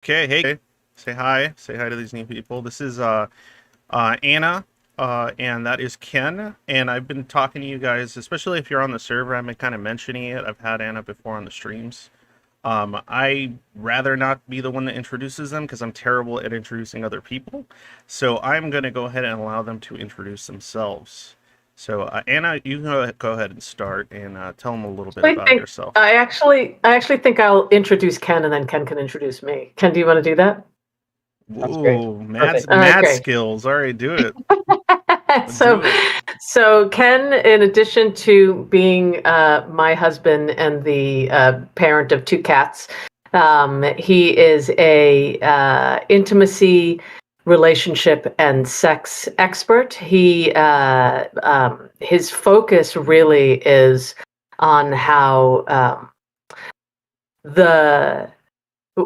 Okay, hey, say hi to these new people. This is Anna, and that is Ken. And I've been talking to you guys, especially if you're on the server. I've been kind of mentioning it. I've had Anna before on the streams. I rather not be the one that introduces them because I'm terrible at introducing other people. So I'm gonna go ahead and allow them to introduce themselves. So Anna, you can go ahead and start and tell them a little bit I about think yourself. I actually think I'll introduce Ken and then Ken can introduce me. Ken, do you want to do that? Sounds great. Ooh, mad Perfect. All right, mad great. skills. All right, do it. So, Do it. so Ken, in addition to being my husband and the parent of two cats, he is a intimacy, relationship, and sex expert. His focus really is on how the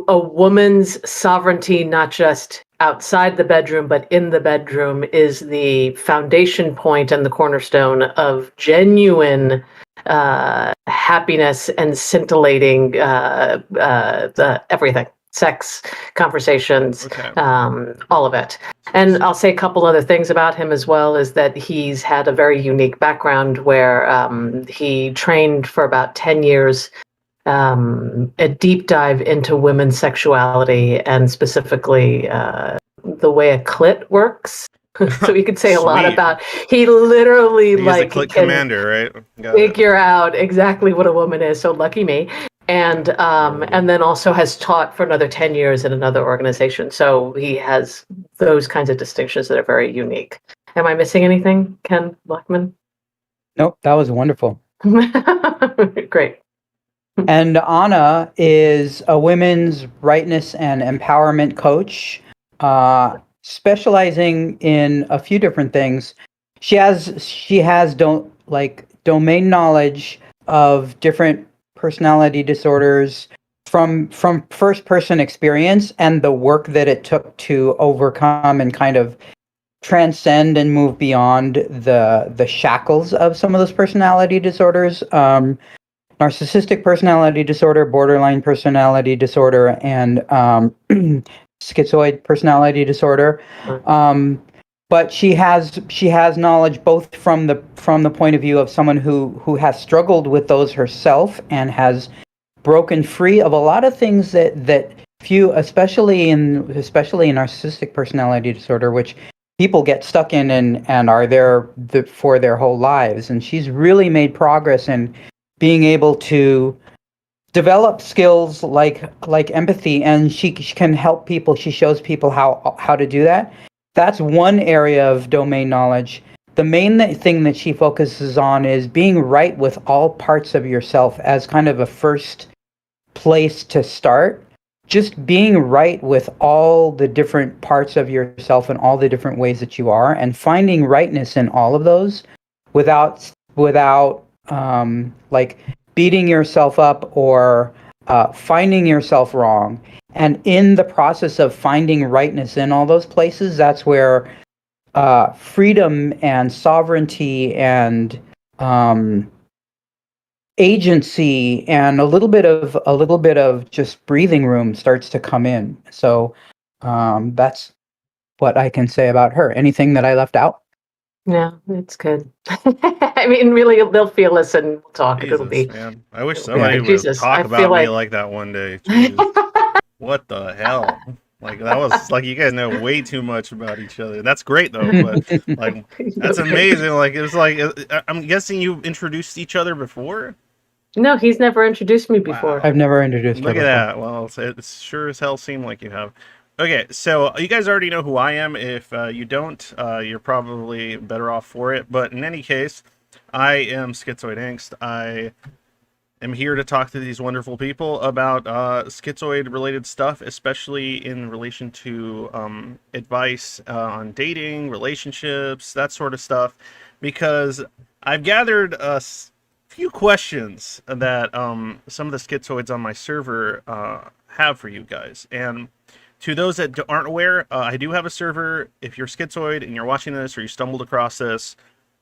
a woman's sovereignty, not just outside the bedroom, but in the bedroom, is the foundation point and the cornerstone of genuine happiness and scintillating everything. Sex, conversations, Okay. all of it. And I'll say a couple other things about him as well is that he's had a very unique background where he trained for about 10 years, a deep dive into women's sexuality and specifically the way a clit works. So he could say a lot Sweet. about. He literally He is the like click can commander, right? Got it. figure out exactly what a woman is. So lucky me. And then also has taught for another 10 years in another organization. So he has those kinds of distinctions that are very unique. Am I missing anything, Ken Blackman? Nope, that was wonderful. Great. And Anna is a women's rightness and empowerment coach, specializing in a few different things. She has don't like domain knowledge of different personality disorders from first person experience and the work that it took to overcome and kind of transcend and move beyond the shackles of some of those personality disorders. Narcissistic personality disorder, borderline personality disorder, and schizoid personality disorder. But she has knowledge both from the point of view of someone who has struggled with those herself and has broken free of a lot of things that few, especially in narcissistic personality disorder, which people get stuck in and are there for their whole lives. And she's really made progress in being able to develop skills like empathy, and she can help people. She shows people how to do that. That's one area of domain knowledge. The main thing that she focuses on is being right with all parts of yourself as kind of a first place to start. Just being right with all the different parts of yourself and all the different ways that you are, and finding rightness in all of those without like beating yourself up or finding yourself wrong. And in the process of finding rightness in all those places, that's where freedom and sovereignty and um, agency and a little bit of just breathing room starts to come in. So that's what I can say about her. Anything that I left out? Yeah, it's good. I mean, really, they'll feel us and we'll talk, and Jesus, man. I wish it'll be Yeah. somebody great. would Jesus, I talk feel about me like like that one day. Jeez. What the hell? Like that was like you guys know way too much about each other. That's great though, but like that's no, great. amazing. Like it was like I'm guessing you introduced each other before? No, he's never introduced me before. I've Wow. never introduced her Look at before. that. Well, it sure as hell seemed like you have. Okay, so you guys already know who I am. If you don't, you're probably better off for it. But in any case, I am Schizoid Angst. I am here to talk to these wonderful people about schizoid related stuff, especially in relation to advice on dating, relationships, that sort of stuff, because I've gathered a few questions that some of the schizoids on my server have for you guys. And to those that aren't aware, I do have a server. If you're schizoid and you're watching this or you stumbled across this,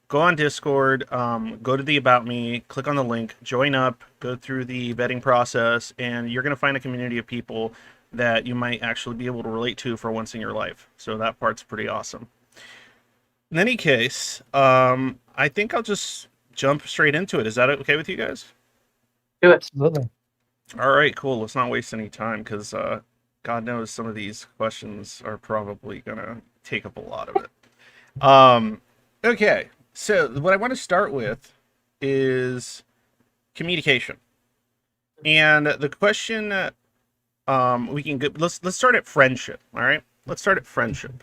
go on Discord, go to the About Me, click on the link, join up, go through the vetting process, and you're going to find a community of people that you might actually be able to relate to for once in your life. So that part's pretty awesome. In any case, I think I'll just jump straight into it. Is that okay with you guys? Do it. Absolutely. All right, cool. Let's not waste any time because God knows some of these questions are probably gonna take up a lot of it. Okay, so what I want to start with is communication, and the question we can get. Let's start at friendship. All right, let's start at friendship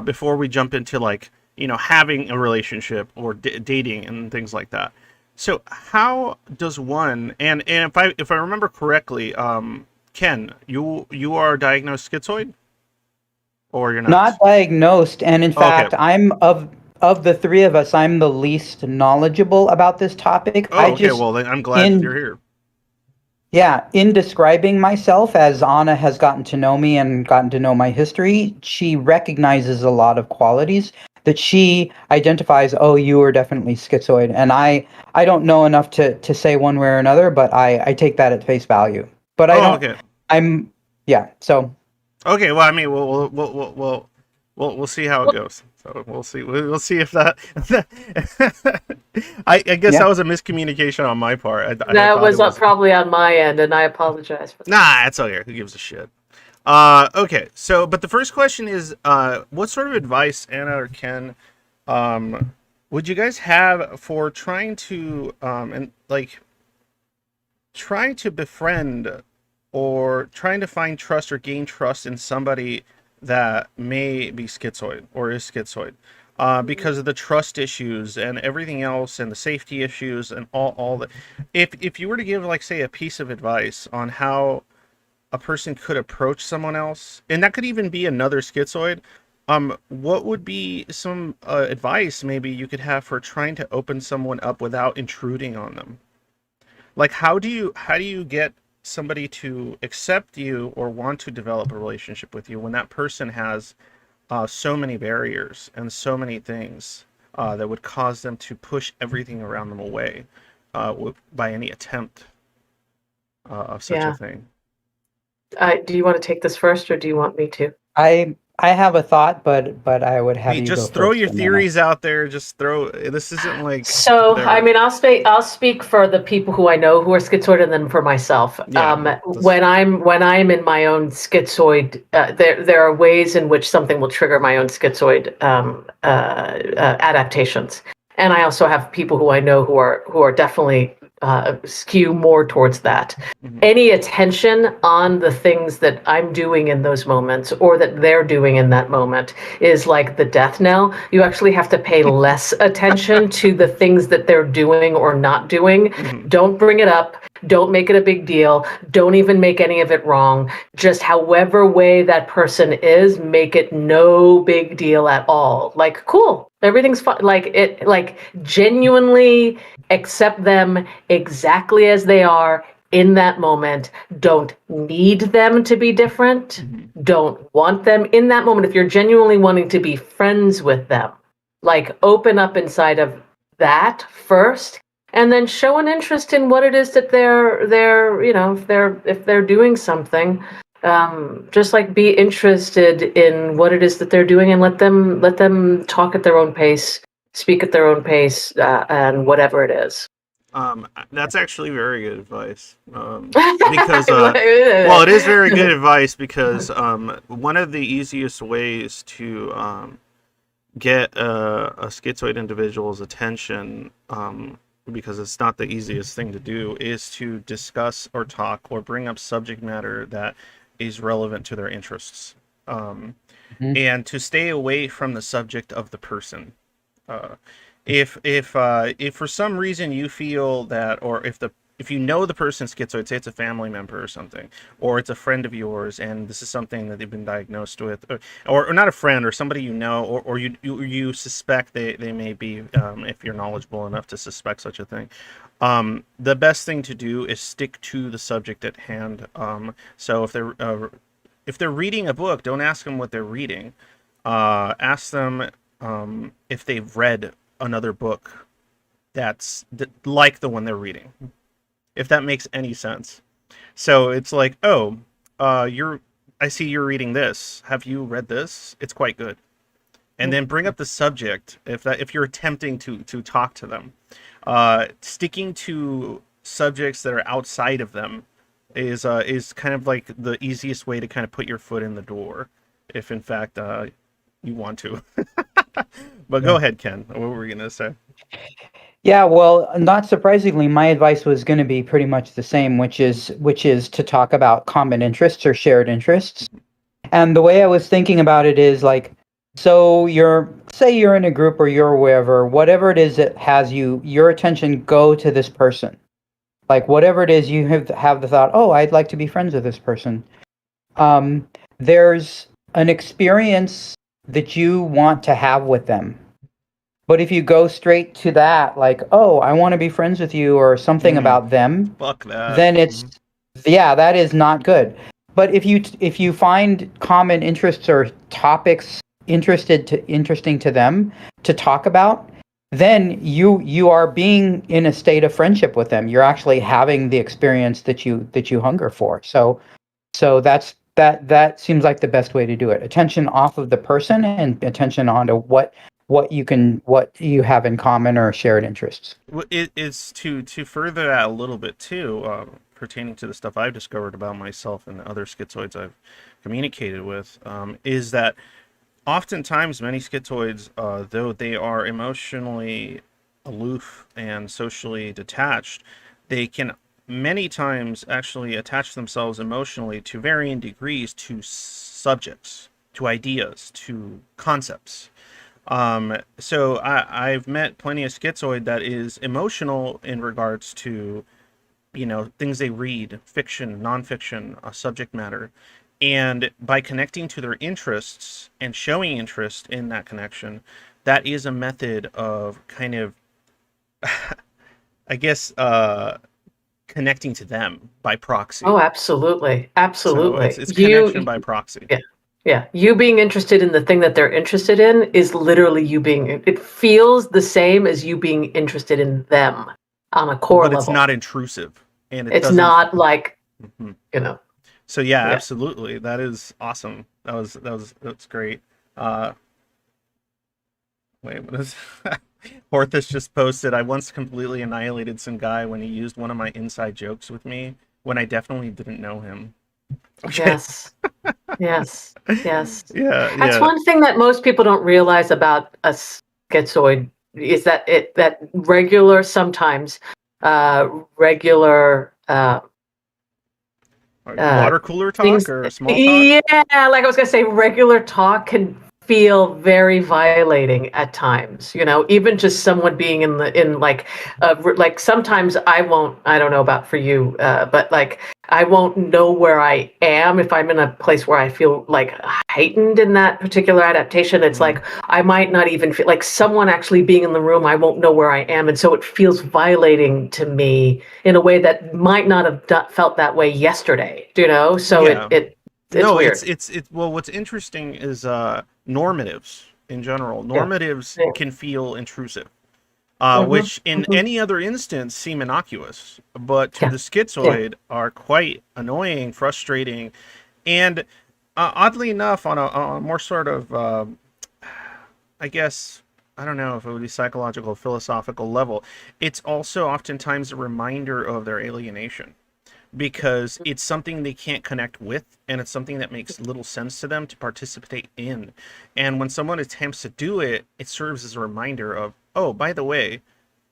before we jump into like having a relationship or dating and things like that. So how does one and if I remember correctly, Ken, you are diagnosed schizoid, or you're not? Not diagnosed, and in Oh, okay. fact, I'm of the three of us, I'm the least knowledgeable about this topic. Oh, okay. Well, then I'm glad that you're here. Yeah, in describing myself, as Anna has gotten to know me and gotten to know my history, she recognizes a lot of qualities that she identifies, oh, you are definitely schizoid. And I don't know enough to say one way or another, but I take that at face value. But I Oh, don't, okay. yeah, so. Okay. Well, I mean, we'll see how it goes. So we'll see. We'll see if that. I guess Yeah. that was a miscommunication on my part. That was probably on my end, and I apologize for that. Nah, it's okay. Who gives a shit? Okay. So, but the first question is, what sort of advice, Anna or Ken, would you guys have for trying to trying to befriend or trying to find trust or gain trust in somebody that may be schizoid or is schizoid, because of the trust issues and everything else and the safety issues and all the. If you were to give, like, say, a piece of advice on how a person could approach someone else, and that could even be another schizoid, what would be some advice maybe you could have for trying to open someone up without intruding on them? Like, how do you get somebody to accept you or want to develop a relationship with you when that person has so many barriers and so many things that would cause them to push everything around them away by any attempt of such a thing? Do you want to take this first, or do you want me to? I have a thought, but I would have Hey, you just go throw first, your and then theories out there. Just throw. This isn't like. So, whatever. I mean, I'll speak for the people who I know who are schizoid, and then for myself. Yeah, when I'm in my own schizoid, there are ways in which something will trigger my own schizoid adaptations, and I also have people who I know who are definitely skew more towards that. Mhm. Any attention on the things that I'm doing in those moments or that they're doing in that moment is like the death knell. You actually have to pay less attention to the things that they're doing or not doing. Mhm. Don't bring it up. Don't make it a big deal. Don't even make any of it wrong. Just however way that person is, make it no big deal at all. Like, cool, everything's fine. Like genuinely accept them exactly as they are in that moment. Don't need them to be different. Don't want them in that moment. If you're genuinely wanting to be friends with them, like, open up inside of that first, and then show an interest in what it is that they're if they're doing something. Just like be interested in what it is that they're doing, and let them talk at their own pace, speak at their own pace, and whatever it is. That's actually very good advice. Because well, it is very good advice because one of the easiest ways to get a schizoid individual's attention, because it's not the easiest thing to do, is to discuss or talk or bring up subject matter that is relevant to their interests, and to stay away from the subject of the person. If for some reason you feel that, or if you know the person's schizoid, say it's a family member or something, or it's a friend of yours, and this is something that they've been diagnosed with, or not a friend, or somebody you know, or you suspect they may be, if you're knowledgeable enough to suspect such a thing, the best thing to do is stick to the subject at hand. So if they're reading a book, don't ask them what they're reading. Ask them if they've read another book that's like the one they're reading, if that makes any sense. So it's like, oh, I see you're reading this. Have you read this? It's quite good. And then bring up the subject if you're attempting to talk to them. Sticking to subjects that are outside of them is kind of like the easiest way to kind of put your foot in the door, if in fact you want to. But go ahead, Ken. What were we gonna say? Yeah, well, not surprisingly, my advice was going to be pretty much the same, which is to talk about common interests or shared interests. And the way I was thinking about it is like, so you're in a group or you're wherever, whatever it is that has your attention go to this person. Like whatever it is, you have the thought, oh, I'd like to be friends with this person. There's an experience that you want to have with them. But if you go straight to that, like, oh, I want to be friends with you or something about them, Fuck that. then yeah, that is not good. But if you find common interests or topics interesting to them to talk about, then you are being in a state of friendship with them. You're actually having the experience that you hunger for. So that seems like the best way to do it. Attention off of the person and attention onto what you have in common or shared interests. It is to further that a little bit too, pertaining to the stuff I've discovered about myself and other schizoids I've communicated with, is that oftentimes many schizoids, though they are emotionally aloof and socially detached, they can many times actually attach themselves emotionally to varying degrees to subjects, to ideas, to concepts. So I've met plenty of schizoid that is emotional in regards to, things they read, fiction, nonfiction, subject matter. And by connecting to their interests and showing interest in that connection, that is a method of kind of, I guess, connecting to them by proxy. Oh, absolutely. Absolutely. So it's connection by proxy. Yeah. Yeah. You being interested in the thing that they're interested in is literally it feels the same as you being interested in them on a core But level. it's not intrusive. And it's not like, So yeah, absolutely. That is awesome. That's great. Wait, what is Horthus just posted, I once completely annihilated some guy when he used one of my inside jokes with me when I definitely didn't know him. Okay. Yes. Yes. Yeah. That's one thing that most people don't realize about a schizoid is that regular sometimes regular water cooler talk things, or small talk? Yeah, like I was gonna say, regular talk can feel very violating at times. Even just someone being in like sometimes I don't know about for you, but like I won't know where I am if I'm in a place where I feel like heightened in that particular adaptation. It's like I might not even feel like someone actually being in the room. I won't know where I am, and so it feels violating to me in a way that might not have felt that way yesterday. So Yeah. it's weird. It's well, what's interesting is normatives in general. Normatives can feel intrusive. Which in any other instance seem innocuous, but to the schizoid are quite annoying, frustrating, and oddly enough, on a more sort of, I guess, I don't know if it would be psychological, philosophical level, it's also oftentimes a reminder of their alienation. Because it's something they can't connect with, and it's something that makes little sense to them to participate in. And when someone attempts to do it, it serves as a reminder of, oh, by the way,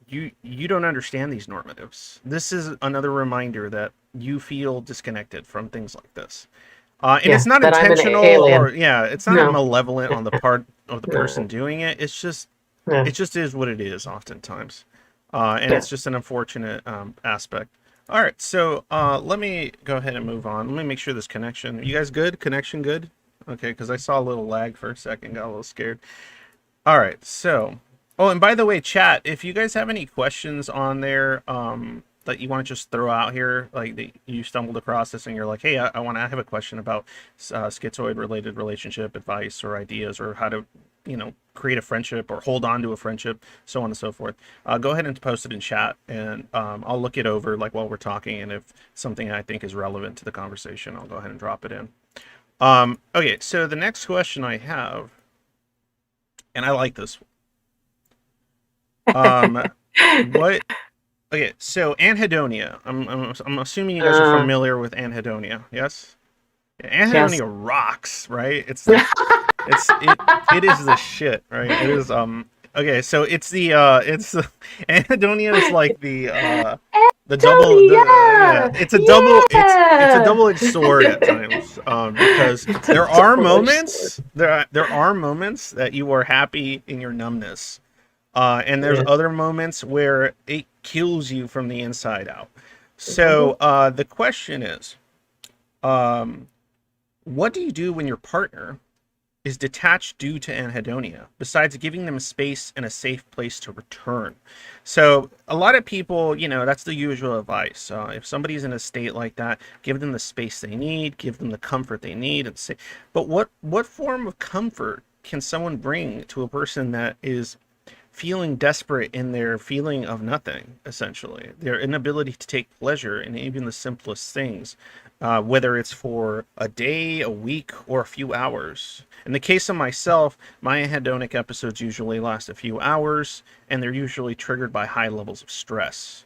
you don't understand these normatives. This is another reminder that you feel disconnected from things like this. And it's not intentional, or it's not malevolent on the part of the person doing it. It's just it just is what it is oftentimes. And it's just an unfortunate aspect. All right, so let me go ahead and move on. Let me make sure this connection. You guys good? Connection good? Okay, because I saw a little lag for a second, got a little scared. All right, so. Oh, and by the way, chat, if you guys have any questions on there that you want to just throw out here, like you stumbled across this and you're like, hey, I have a question about schizoid-related relationship advice or ideas or how to, create a friendship or hold on to a friendship, so on and so forth. Go ahead and post it in chat, and I'll look it over like while we're talking, and if something I think is relevant to the conversation, I'll go ahead and drop it in. Okay, so the next question I have, and I like this one. What? Okay, so anhedonia. I'm assuming you guys are Uh, familiar with anhedonia. Yes. yes. Anhedonia rocks, right? It is the shit, right? It is okay, so it's the anhedonia is like the double Tony, the yeah, yeah, it's a yeah. double-edged sword at times. Because It's a double-edged sword. there are moments that you are happy in your numbness. And there's Yeah. other moments where it kills you from the inside out. Mhm. So the question is, um, what do you do when your partner is detached due to anhedonia, besides giving them space and a safe place to return? So a lot of people, that's the usual advice. If somebody's in a state like that, give them the space they need, give them the comfort they need, and say, but what form of comfort can someone bring to a person that is feeling desperate in their feeling of nothing, essentially, their inability to take pleasure in even the simplest things, whether it's for a day, a week, or a few hours? In the case of myself, my anhedonic episodes usually last a few hours, and they're usually triggered by high levels of stress.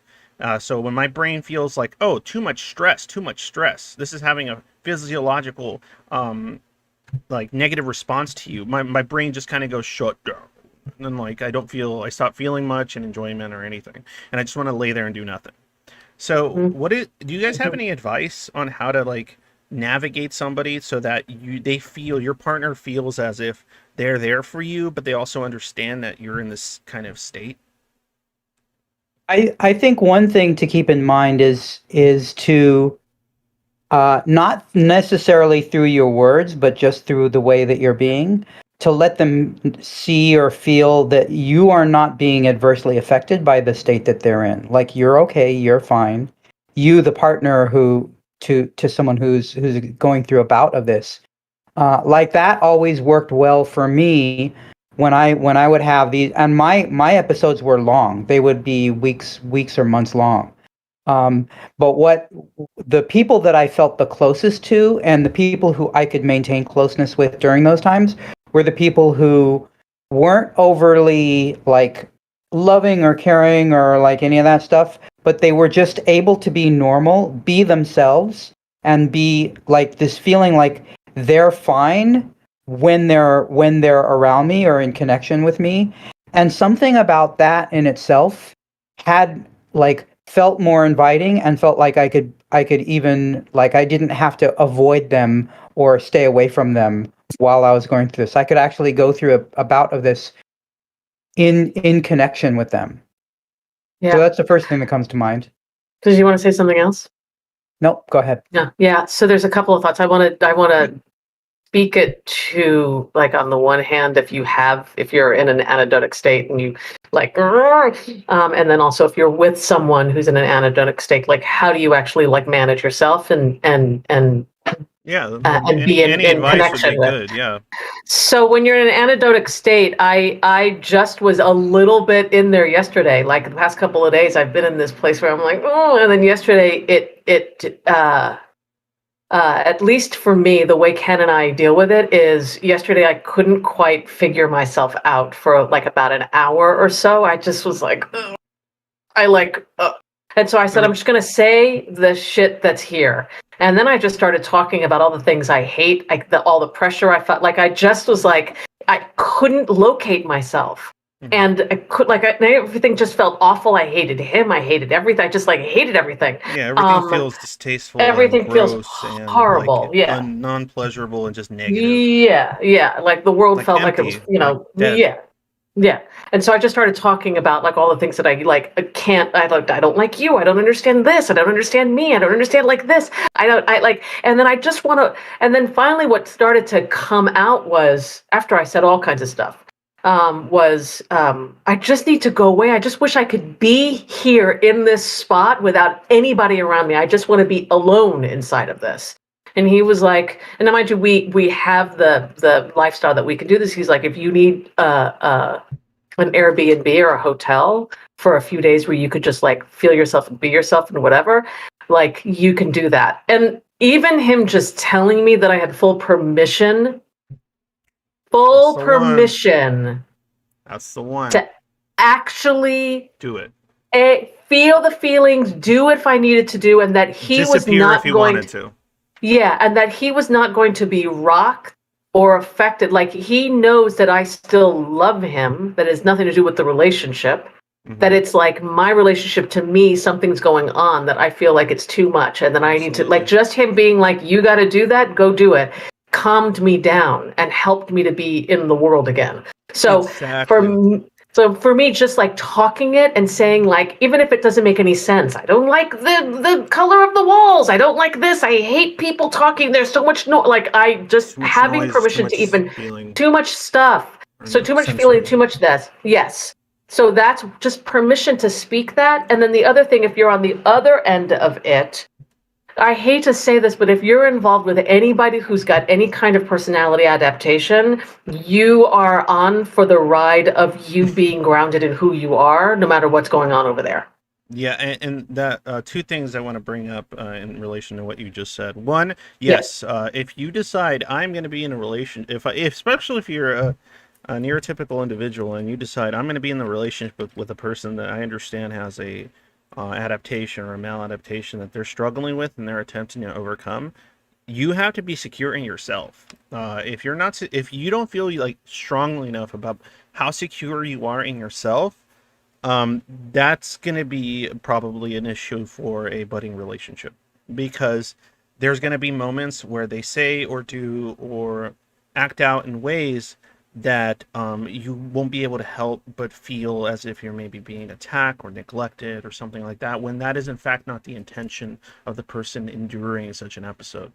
So when my brain feels like, oh, too much stress, this is having a physiological, like, negative response to you. My brain just kind of goes shut down. And then, like, I stop feeling much and enjoyment or anything. And I just want to lay there and do nothing. So Mhm. do you guys have any advice on how to, like, navigate somebody so that your partner feels as if they're there for you, but they also understand that you're in this kind of state? I think one thing to keep in mind is to not necessarily through your words, but just through the way that you're being, to let them see or feel that you are not being adversely affected by the state that they're in. Like you're okay, you're fine. You, the partner who to someone who's going through a bout of this, like that always worked well for me when I would have these, and my episodes were long. They would be weeks or months long. Um, but what the people that I felt the closest to and the people who I could maintain closeness with during those times were the people who weren't overly like loving or caring or like any of that stuff, but they were just able to be normal, be themselves, and be like this feeling like they're fine when they're around me or in connection with me. And something about that in itself had like felt more inviting and felt like I could even like I didn't have to avoid them or stay away from them while I was going through this. I could actually go through a bout of this in connection with them. So Yeah. that's the first thing that comes to mind. Did you want to say something else? Nope, go ahead. Yeah. Yeah. So there's a couple of thoughts. I want to speak it to, like, on the one hand, if you're in an anhedotic state and you like, and then also if you're with someone who's in an anhedotic state, like how do you actually like manage yourself Yeah, and be any in advice would connection be with. good. Yeah. So when you're in an anhedotic state, I just was a little bit in there yesterday. Like the past couple of days, I've been in this place where I'm like, oh, and then yesterday at least for me, the way Ken and I deal with it is yesterday I couldn't quite figure myself out for like about an hour or so. I just was like, ugh. I like, ugh. And so I said, I'm Every just going to say the shit that's here. And then I just started talking about all the things I hate, like all the pressure I felt. Like I just was like, I couldn't locate myself. Mhm. And I could everything just felt awful. I hated him. I hated everything. I just like hated everything. Yeah, everything Um, feels distasteful and Everything feels gross and horrible. like Yeah. non-pleasurable and just negative. Yeah, yeah. Like the world Like felt like it was, empty, like dead. yeah, yeah. And so I just started talking about like all the things that I like. I don't like you. I don't understand this. I don't understand me. I don't understand like this. I like. And then I just want to. And then finally, what started to come out was after I said all kinds of stuff. I just need to go away. I just wish I could be here in this spot without anybody around me. I just want to be alone inside of this. And he was like, and now mind you, we have the lifestyle that we can do this. He's like, if you need an Airbnb or a hotel for a few days where you could just like feel yourself and be yourself and whatever, like you can do that. And even him just telling me that I had full permission, That's the one. That's the one. to actually Do it. feel the feelings, do it if I needed to do, and that he was Disappear if not you going wanted to. yeah, and that he was not going to be rocked or affected. Like, he knows that I still love him, that it has nothing to do with the relationship. That it's like my relationship to me, something's going on that I feel like it's too much, and then I need to, like, just him being like, you got to do that, go do it, calmed me down and helped me to be in the world again. So exactly. for me, just like talking it and saying, like, even if it doesn't make any sense, I don't like the color of the walls, I don't like this, I hate people talking, there's so much like, I just Too much having noise, too permission much to even feeling, too much stuff, so too much feeling, too much this, yes. So that's just permission to speak that. And then the other thing, if you're on the other end of it, I hate to say this, but if you're involved with anybody who's got any kind of personality adaptation, you are on for the ride of you being grounded in who you are, no matter what's going on over there. Yeah, and that two things I want to bring up in relation to what you just said. One, yes, if you decide I'm going to be in a relation, especially if you're a neurotypical individual and you decide I'm going to be in the relationship with a person that I understand has a adaptation or a maladaptation that they're struggling with and they're attempting to overcome, you have to be secure in yourself. If you're not, if you don't feel like strongly enough about how secure you are in yourself, that's going to be probably an issue for a budding relationship, because there's going to be moments where they say or do or act out in ways that you won't be able to help but feel as if you're maybe being attacked or neglected or something like that, when that is in fact not the intention of the person enduring such an episode.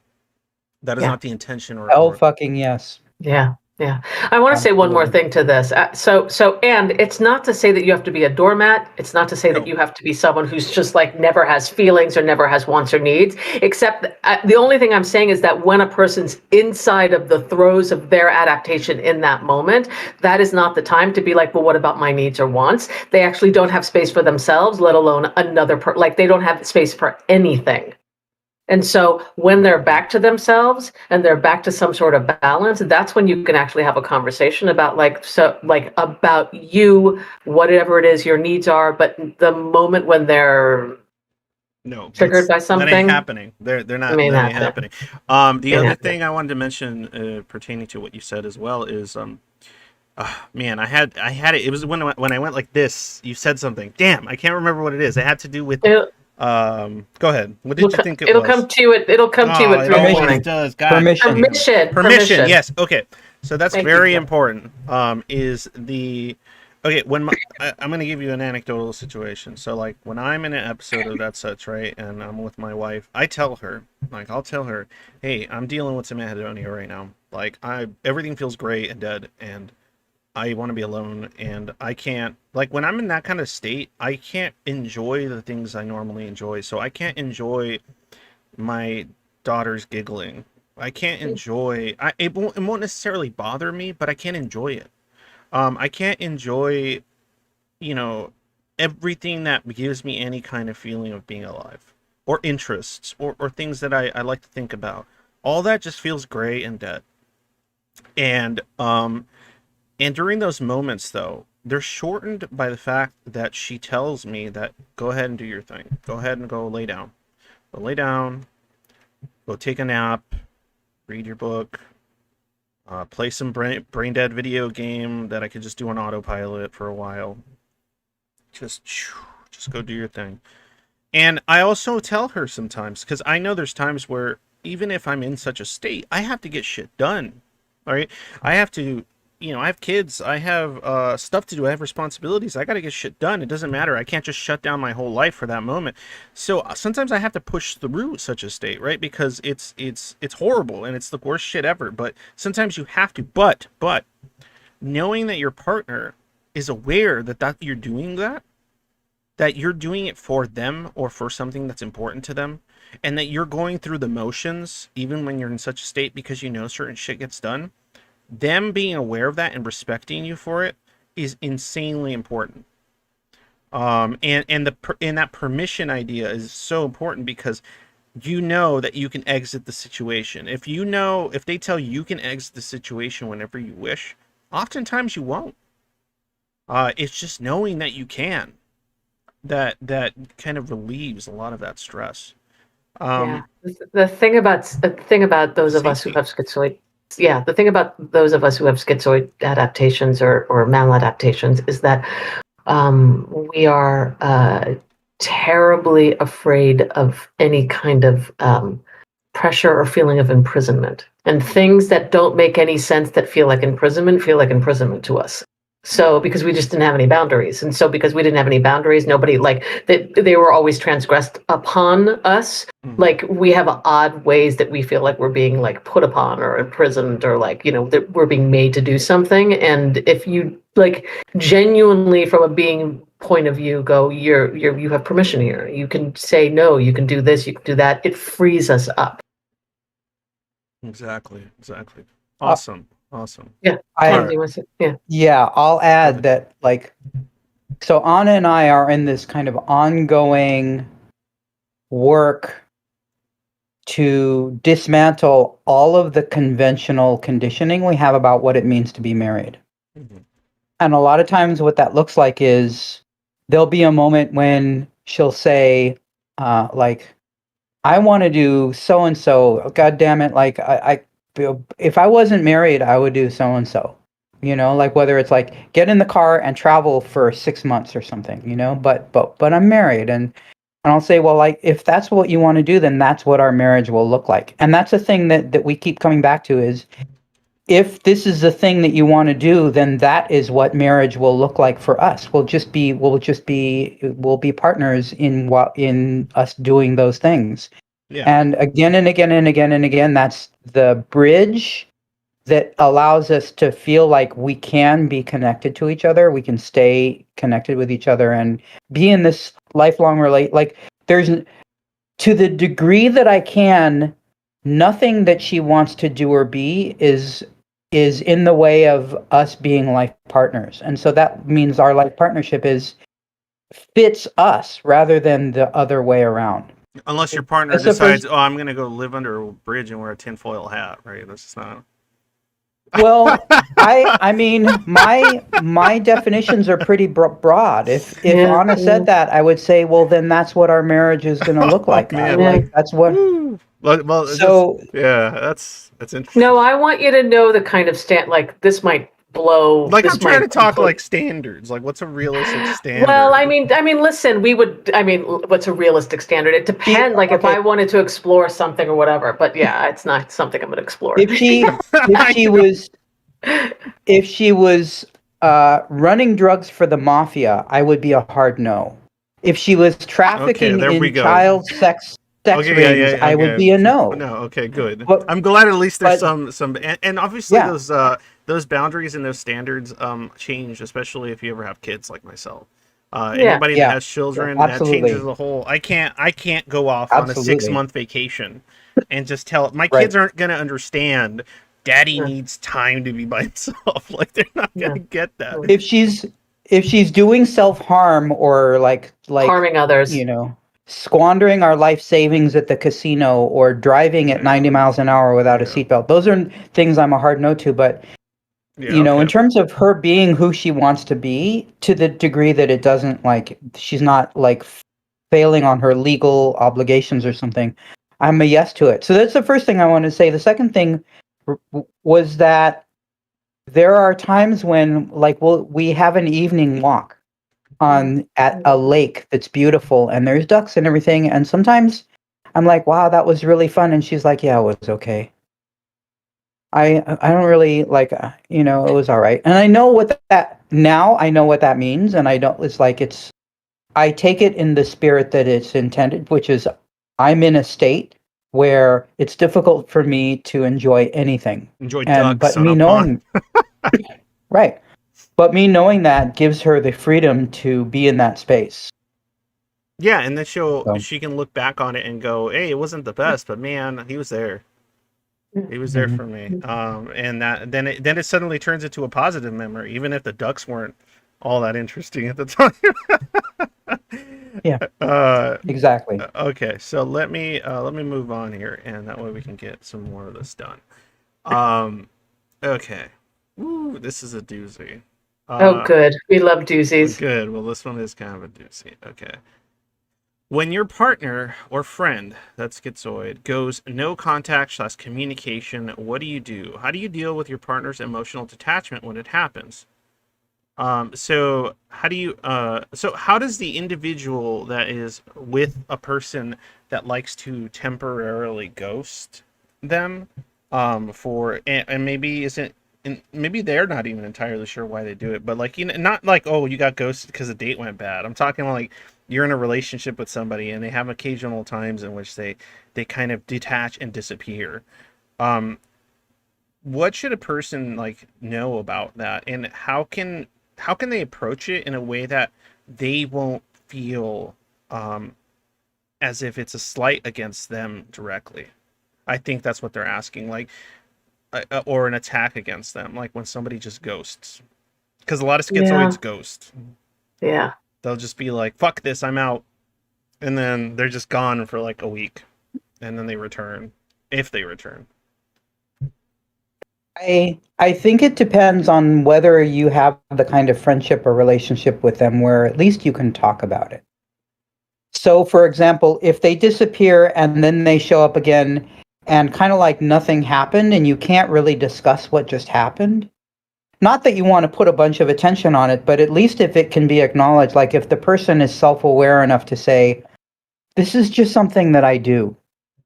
That is not the intention Oh, fucking yes. Yeah. Yeah. I want to say one more thing to this. And it's not to say that you have to be a doormat. It's not to say that you have to be someone who's just like never has feelings or never has wants or needs, except the only thing I'm saying is that when a person's inside of the throes of their adaptation in that moment, that is not the time to be like, well, what about my needs or wants? They actually don't have space for themselves, let alone another like they don't have space for anything. And so when they're back to themselves and they're back to some sort of balance, that's when you can actually have a conversation about about you, whatever it is your needs are. But the moment when they're triggered by something, that ain't happening. They're not. That ain't happening. The other thing I wanted to mention pertaining to what you said as well is man, I had it. It was when I went like this. You said something. Damn, I can't remember what it is. It had to do with. Go ahead. What did you think it was? It'll come to it. It'll come to it. It always does. God. Permission. Yes. Okay. So that's very important. Is the okay when I'm going to give you an anecdotal situation. So like when I'm in an episode of that such, right, and I'm with my wife, I'll tell her, hey, I'm dealing with some anhedonia right now. Like everything feels great and dead, and I want to be alone, and I can't, like, when I'm in that kind of state, I can't enjoy the things I normally enjoy. So I can't enjoy my daughter's giggling. I can't enjoy, it won't necessarily bother me, but I can't enjoy it. I can't enjoy, everything that gives me any kind of feeling of being alive, or interests, or things that I like to think about. All that just feels gray and dead. And during those moments, though, they're shortened by the fact that she tells me that, go ahead and do your thing. Go ahead and go lay down. Go lay down. Go take a nap. Read your book. Play some brain dead video game that I could just do on autopilot for a while. Just go do your thing. And I also tell her sometimes, because I know there's times where even if I'm in such a state, I have to get shit done. All right? I have to... I have kids, I have stuff to do, I have responsibilities, I gotta get shit done. It doesn't matter, I can't just shut down my whole life for that moment. So sometimes I have to push through such a state, right? Because it's horrible and it's the worst shit ever, but sometimes you have to. But knowing that your partner is aware that you're doing that you're doing it for them or for something that's important to them, and that you're going through the motions even when you're in such a state because certain shit gets done, them being aware of that and respecting you for it is insanely important. And that permission idea is so important, because you know that you can exit the situation. If they tell you can exit the situation whenever you wish, oftentimes you won't. It's just knowing that you can that kind of relieves a lot of that stress. Yeah. The thing about those of us who Safety. have schizoid, yeah, the thing about those of us who have schizoid adaptations or maladaptations is that we are terribly afraid of any kind of pressure or feeling of imprisonment. And things that don't make any sense that feel like imprisonment to us. So because we just didn't have any boundaries. And so because we didn't have any boundaries, nobody like they were always transgressed upon us. Like we have odd ways that we feel like we're being like put upon or imprisoned or like, that we're being made to do something. And if you like genuinely from a being point of view go, you have permission here. You can say no, you can do this, you can do that. It frees us up. Exactly. Awesome. Yeah. I Yeah. Yeah, I'll add that like so Anna and I are in this kind of ongoing work to dismantle all of the conventional conditioning we have about what it means to be married. Mhm. And a lot of times what that looks like is there'll be a moment when she'll say, like, I want to do so and so. God damn it! Like, if I wasn't married, I would do so and so. Like whether it's like get in the car and travel for 6 months or something. But I'm married, and I'll say, well, like if that's what you want to do, then that's what our marriage will look like. And that's a thing that we keep coming back to is if this is the thing that you want to do, then that is what marriage will look like for us. We'll be partners in us doing those things. Yeah. And again and again and again and again, that's the bridge that allows us to feel like we can be connected to each other. We can stay connected with each other and be in this lifelong like there's to the degree that I can, nothing that she wants to do or be is in the way of us being life partners. And so that means our life partnership fits us rather than the other way around. Unless your partner That's the decides, first. oh, I'm going to go live under a bridge and wear a tinfoil hat, right? That's just not. Well, I mean, my definitions are pretty broad. If Yeah. Anna said that, I would say, well, then that's what our marriage is going to look like. Man. Like that's what. Woo. Well, So yeah, that's interesting. No, I want you to know the kind of like this might blow. Like this I'm trying to might talk blow. like standards. Like what's a realistic standard? Well, I mean, listen, what's a realistic standard? It depends. Like if okay. I wanted to explore something or whatever, but yeah, it's not something I'm going to explore. if she was running drugs for the mafia, I would be a hard no. If she was trafficking there we in go. child sex rings, I would be a no. No, okay, good. But- I'm glad at least there's but- some, and obviously Yeah. those boundaries and those standards change, especially if you ever have kids like myself. Yeah. Anybody Yeah. that has children, Yeah, that absolutely. changes the whole. I can't go off on a Absolutely. 6-month vacation and just tell my Right. kids aren't gonna understand. Daddy Yeah. needs time to be by himself. Like they're not gonna get that. If she's doing self-harm or like Harming others. squandering our life savings at the casino or driving at 90 miles an hour without a seatbelt, those are things I'm a hard no to. But in terms of her being who she wants to be, to the degree that it doesn't like she's not like failing on her legal obligations or something, I'm a yes to it. So that's the first thing I want to say. The second thing was that there are times when like we have an evening walk at a lake that's beautiful and there's ducks and everything, and sometimes I'm like, wow, that was really fun, and she's like, yeah, it was okay. I don't really like it was all right, and I know what that means, and I take it in the spirit that it's intended, which is I'm in a state where it's difficult for me to enjoy anything. Enjoy ducks But on me a knowing pond. right. But me knowing that gives her the freedom to be in that space. Yeah, and then So. she can look back on it and go, "Hey, it wasn't the best, but man, he was there. He was there for me." And then it suddenly turns into a positive memory, even if the ducks weren't all that interesting at the time. Yeah, uh, exactly. okay, so let me move on here, and that way we can get some more of this done. Um, okay. Ooh, this is a doozy. Oh, Uh, good. We love doozies. good. Well, this one is kind of a doozy. Okay. When your partner or friend, that's schizoid, goes no contact / communication, what do you do? How do you deal with your partner's emotional detachment when it happens? So how does the individual that is with a person that likes to temporarily ghost them, and maybe isn't, and maybe they're not even entirely sure why they do it, but like, not like, oh, you got ghosted because the date went bad. I'm talking like you're in a relationship with somebody and they have occasional times in which they kind of detach and disappear. Um, what should a person like know about that, and how can they approach it in a way that they won't feel um as if it's a slight against them directly? I think that's what they're asking, like, or an attack against them, like when somebody just ghosts, because a lot of Yeah. schizoids ghost. Yeah. They'll just be like, fuck this, I'm out, and then they're just gone for like a week, and then they return, if they return. I think it depends on whether you have the kind of friendship or relationship with them where at least you can talk about it. So, for example, if they disappear and then they show up again and kind of like nothing happened and you can't really discuss what just happened, not that you want to put a bunch of attention on it, but at least if it can be acknowledged, like if the person is self-aware enough to say, this is just something that I do.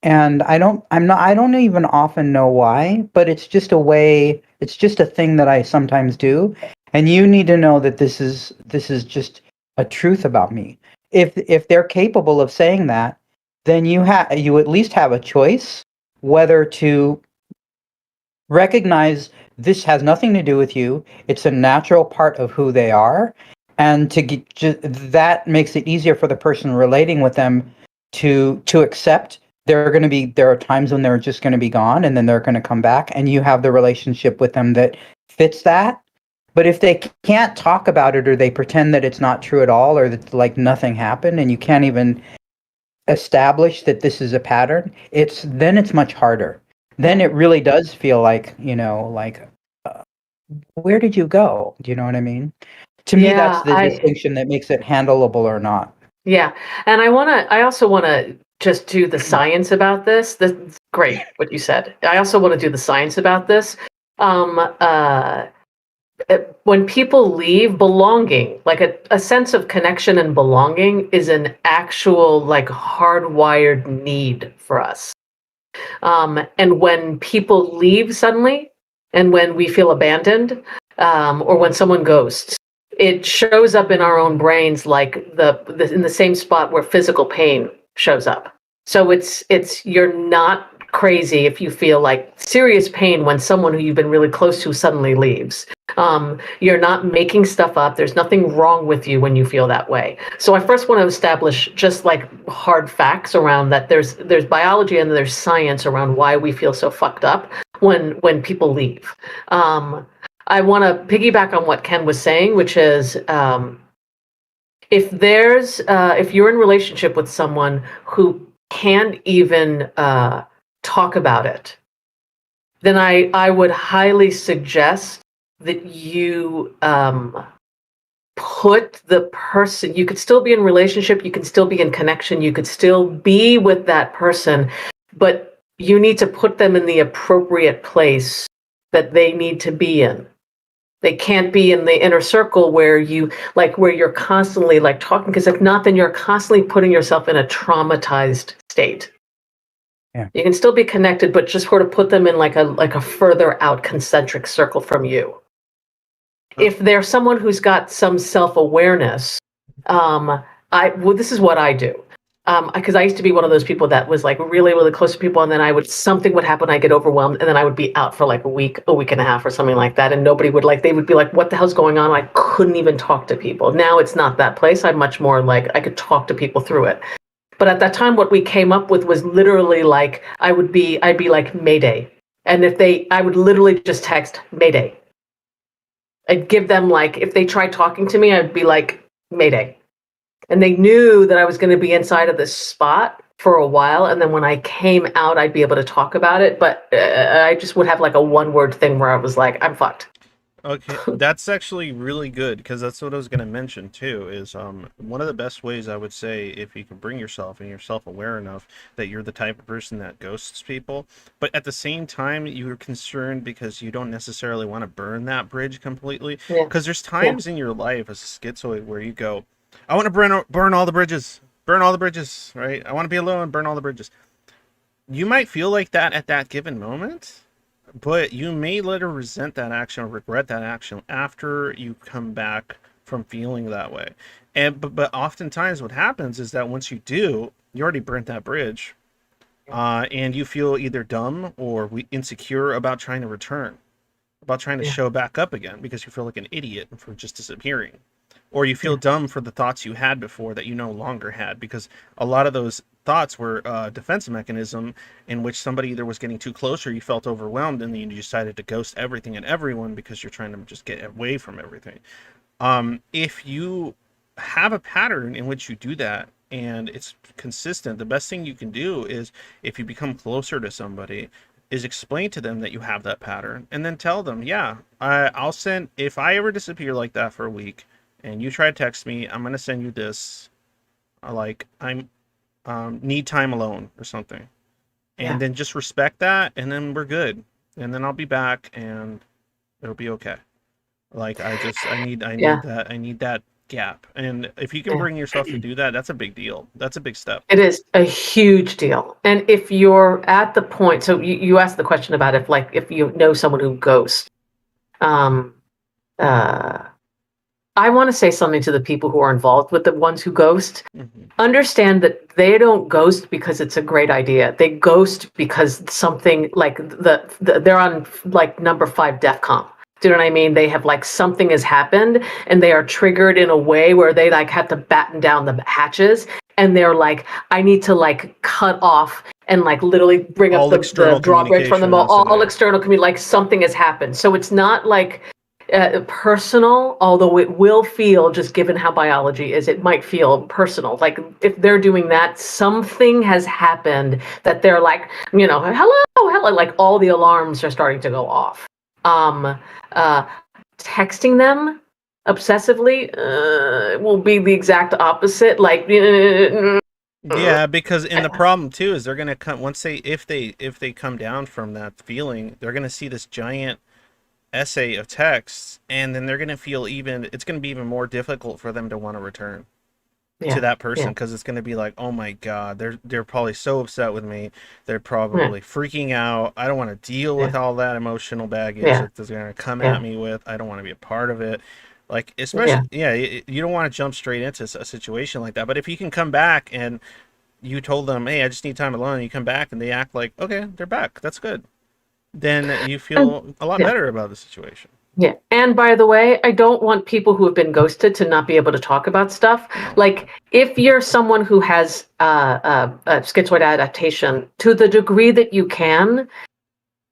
And I don't even often know why, but it's just a way, it's just a thing that I sometimes do. And you need to know that this is just a truth about me. If they're capable of saying that, then you at least have a choice whether to recognize this has nothing to do with you. It's a natural part of who they are, and that makes it easier for the person relating with them to accept. There are times when they're just going to be gone, and then they're going to come back, and you have the relationship with them that fits that. But if they can't talk about it, or they pretend that it's not true at all, or that like nothing happened, and you can't even establish that this is a pattern, it's much harder. Then Yeah. it really does feel like, like, uh, where did you go? Do you know what I mean? To me, that's Yeah. the distinction that makes it handleable or not. Yeah. And I also want to just do the science about this. That's great what you said. I also want to do the science about this. Um, uh, when people leave, belonging, like a sense of connection and belonging, is an actual, like, hardwired need for us. And when people leave suddenly, and when we feel abandoned, or when someone ghosts, it shows up in our own brains like in the same spot where physical pain shows up. So it's you're not crazy if you feel like serious pain when someone who you've been really close to suddenly leaves. You're not making stuff up. There's nothing wrong with you when you feel that way. So I first want to establish just like hard facts around that. There's biology and there's science around why we feel so fucked up when people leave. I want to piggyback on what Ken was saying, which is, if you're in relationship with someone who can't even talk about it, then I would highly suggest that you put the person. You could still be in relationship, you can still be in connection, you could still be with that person, but you need to put them in the appropriate place that they need to be in. They can't be in the inner circle where you're constantly like talking, because if not, then you're constantly putting yourself in a traumatized state. Yeah. You can still be connected, but just sort of put them in like a further out concentric circle from you. If they're someone who's got some self-awareness, this is what I do. Because I used to be one of those people that was like really, really close to people, and then something would happen, I'd get overwhelmed, and then I would be out for like a week and a half or something like that, and they would be like, what the hell's going on? I couldn't even talk to people. Now it's not that place. I'm much more like, I could talk to people through it. But at that time, what we came up with was literally like, I'd be like, Mayday. And I would literally just text Mayday. I'd give them, like, if they tried talking to me, I'd be like, Mayday. and they knew that I was going to be inside of this spot for a while, and then when I came out, I'd be able to talk about it. But I just would have like a one-word thing where I was like, "I'm fucked." Okay, that's actually really good because that's what I was going to mention too. Is one of the best ways I would say if you can bring yourself and you're self-aware enough that you're the type of person that ghosts people, but at the same time you're concerned because you don't necessarily want to burn that bridge completely. Yeah, Because there's yeah, times in your life as a schizoid where you go, I want to burn all the bridges, right? I want to be alone, burn all the bridges. You might feel like that at that given moment, but you may later resent that action or regret that action after you come back from feeling that way. And but oftentimes what happens is that once you do, you already burnt that bridge, and you feel either dumb or insecure about trying to return, about trying to yeah, show back up again because you feel like an idiot for just disappearing. Or you feel yeah, dumb for the thoughts you had before that you no longer had because a lot of those thoughts were a defense mechanism in which somebody either was getting too close or you felt overwhelmed and then you decided to ghost everything and everyone because you're trying to just get away from everything. If you have a pattern in which you do that and it's consistent, the best thing you can do is if you become closer to somebody is explain to them that you have that pattern and then tell them, yeah, I'll send, if I ever disappear like that for a week and you try to text me, I'm going to send you this, like I'm need time alone or something. And yeah, then just respect that and then we're good. And then I'll be back and it'll be okay. Like I need yeah, that gap. And if you can yeah. bring yourself to do that, that's a big deal. That's a big step. It is a huge deal. And if you're at the point, so you asked the question about if you know someone who ghosts. Um, uh, I want to say something to the people who are involved with the ones who ghost. Hmm. Understand that they don't ghost because it's a great idea. They ghost because something like they're on like number 5 DEFCON. Do you know what I mean? They have like something has happened and they are triggered in a way where they like have to batten down the hatches and they're like, I need to like cut off and like literally bring up All the external drawbridge from them communication has to all die. external community, like something has happened. So it's not like personal, although it will feel, just given how biology is, it might feel personal. Like if they're doing that, something has happened that they're like, hello, like all the alarms are starting to go off. Um, uh, Texting them obsessively will be the exact opposite. Like, Yeah, because in the problem too is they're gonna come once they if they come down from that feeling, they're gonna see this giant essay of texts, and then they're gonna feel even it's gonna be even more difficult for them to want to return to yeah, that person yeah, because it's gonna be like, oh my god, they're probably so upset with me, they're yeah, probably freaking out. I don't want to deal yeah, with all that emotional baggage yeah, that they're gonna come yeah, at me with. I don't want to be a part of it. Like especially, yeah. yeah, you don't want to jump straight into a situation like that. But if you can come back and you told them, hey, I just need time alone, and you come back and they act like, okay, they're back, that's good, then you And feel a lot yeah. better about the situation. Yeah. And by the way, I don't want people who have been ghosted to not be able to talk about stuff. No. Like, if you're someone who has schizoid adaptation, to the degree that you can,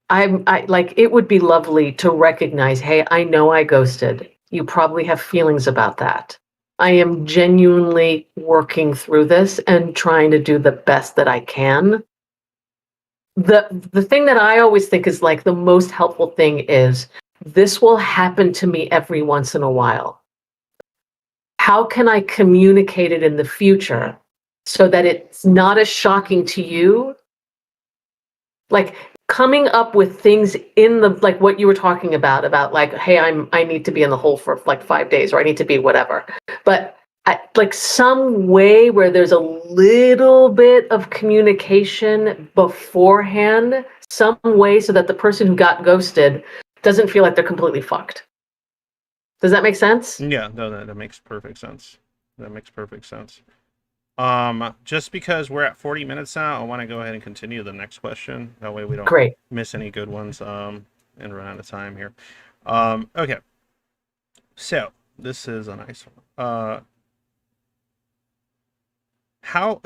I like it would be lovely to recognize, hey, I know I ghosted. You probably have feelings about that. I am genuinely working through this and trying to do the best that I can. The thing that I always think is like the most helpful thing is this will happen to me every once in a while. How can I communicate it in the future so that it's not as shocking to you? Like coming up with things in the like what you were talking about like, hey, I need to be in the hole for like 5 days, or I need to be whatever. But like some way where there's a little bit of communication beforehand, some way so that the person who got ghosted doesn't feel like they're completely fucked. Does that make sense? Yeah, no, that makes perfect sense. That makes perfect sense. Just because we're at 40 minutes now, I want to go ahead and continue the next question. That way we don't Great. miss any good ones, and run out of time here. Okay. So this is a nice one.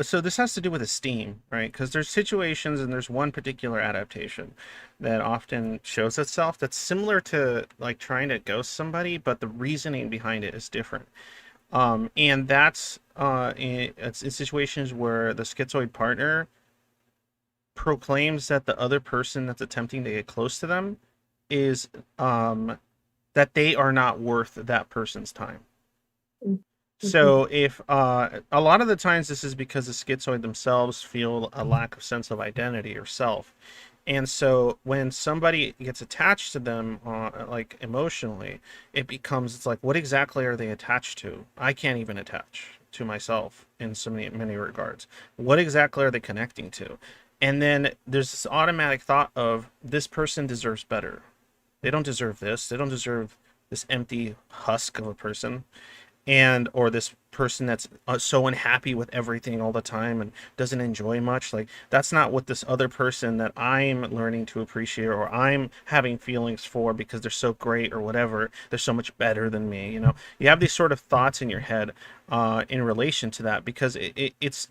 So this has to do with esteem, right? Because there's situations and there's one particular adaptation that often shows itself that's similar to like trying to ghost somebody, but the reasoning behind it is different. And that's it's in situations where the schizoid partner proclaims that the other person that's attempting to get close to them is that they are not worth that person's time. So if a lot of the times this is because the schizoid themselves feel a lack of sense of identity or self. And so when somebody gets attached to them, like emotionally, it's like, what exactly are they attached to? I can't even attach to myself in so many regards. What exactly are they connecting to? And then there's this automatic thought of, this person deserves better. They don't deserve this. They don't deserve this empty husk of a person, and or this person that's so unhappy with everything all the time and doesn't enjoy much. Like, that's not what this other person that I'm learning to appreciate or I'm having feelings for because they're so great or whatever, they're so much better than me. You have these sort of thoughts in your head in relation to that, because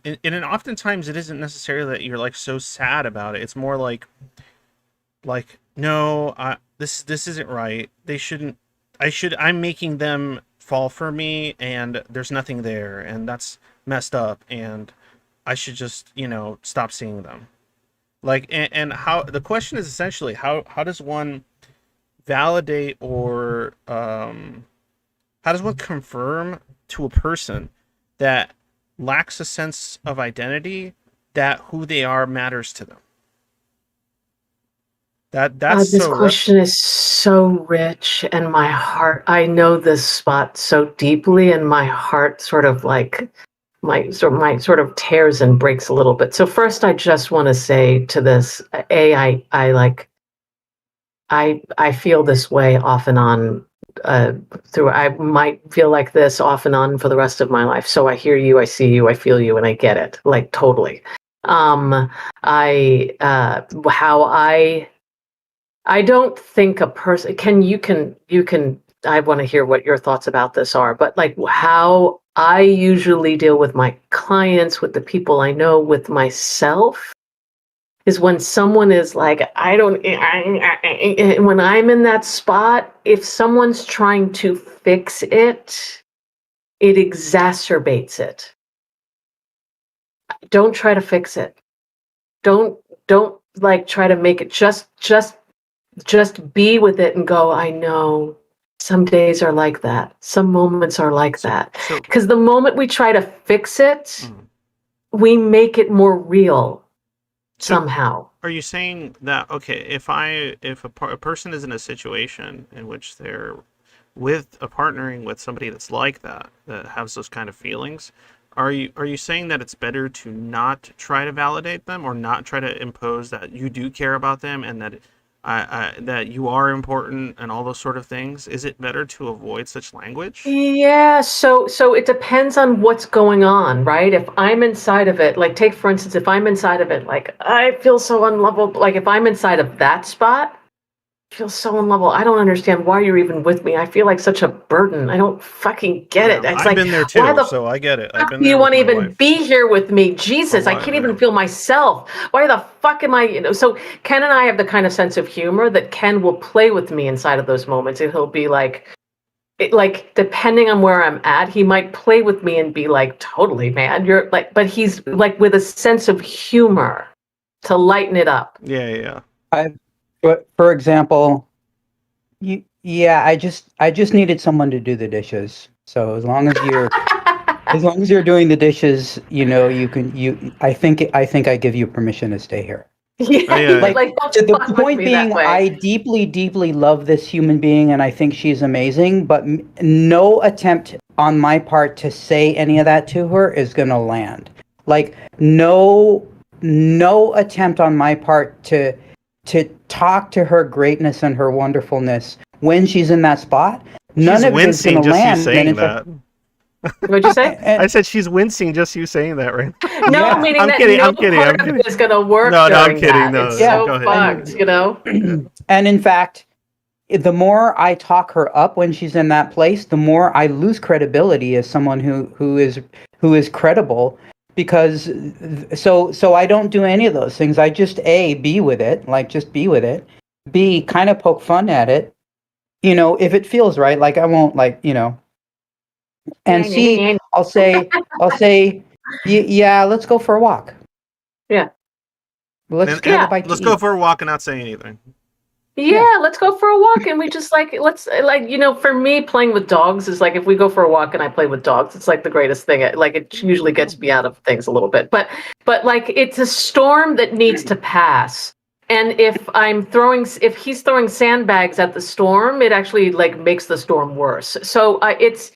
and oftentimes it isn't necessarily that you're like so sad about it. It's more like, no, this isn't right. They shouldn't. I'm making them fall for me, and there's nothing there, and that's messed up, and I should just, stop seeing them. Like, and how the question is essentially, how does one validate, or how does one confirm to a person that lacks a sense of identity that who they are matters to them? That's This so question is so rich, and I know this spot so deeply, and my heart sort of like my sort of tears and breaks a little bit. So first, I just want to say to this, I feel this way off and on. I might feel like this off and on for the rest of my life. So I hear you, I see you, I feel you, and I get it, like, totally. How I don't think a person you can I want to hear what your thoughts about this are, but like how I usually deal with my clients, with the people I know, with myself, is when someone is like, when I'm in that spot, if someone's trying to fix it, it exacerbates it. Don't try to fix it. Don't like try to make it, just be with it and go, I know some days are like that. Some moments are like that. Because the moment we try to fix it, we make it more real somehow. Are you saying that, okay, if a person is in a situation in which they're partnering with somebody that's like that has those kind of feelings, are you saying that it's better to not try to validate them, or not try to impose that you do care about them, and that that you are important and all those sort of things? Is it better to avoid such language? Yeah, so it depends on what's going on, right? If I'm inside of it, like, take for instance, if I'm inside of it, like, I feel so unlovable, like if I'm inside of that spot, I feel so unlovable. I don't understand why you're even with me. I feel like such a burden. I don't fucking get it. It's I've like, been there why too, the so I get it. I've fuck been do you there want with to my even wife. be here with me? Jesus, I can't even feel myself. Why the fuck am I, so Ken and I have the kind of sense of humor that Ken will play with me inside of those moments, and he'll be like, depending on where I'm at, he might play with me and be like, totally, man, you're like, but he's like with a sense of humor to lighten it up. Yeah. For example, yeah, I just needed someone to do the dishes. So as long as you're doing the dishes, I think I give you permission to stay here. Yeah, Like, don't the fuck with point me being, that way. I deeply, deeply love this human being, and I think she's amazing. But no attempt on my part to say any of that to her is gonna land. Like, no attempt on my part to talk to her greatness and her wonderfulness when she's in that spot. None She's of it is gonna wincing just you land. saying that. What'd you say? I said she's wincing just you saying that, right? No, Yeah. meaning I'm that kidding, no I'm kidding, part I'm of kidding. it is going to work No, I'm during kidding. that. No, It's Yeah. so go ahead. fucked. And in fact, the more I talk her up when she's in that place, the more I lose credibility as someone who is credible, because so I don't do any of those things. I just be with it, like, just be with it. B, kind of poke fun at it, if it feels right. Like, I won't, like, And C, I'll say, yeah, let's go for a walk. Yeah. Let's And have a bite let's to go eat. for a walk and not say anything. Yeah, let's go for a walk, and we just let's for me, playing with dogs is like, if we go for a walk and I play with dogs, it's like the greatest thing. Like, it usually gets me out of things a little bit, but like, it's a storm that needs to pass. And if he's throwing sandbags at the storm, it actually like makes the storm worse. So it's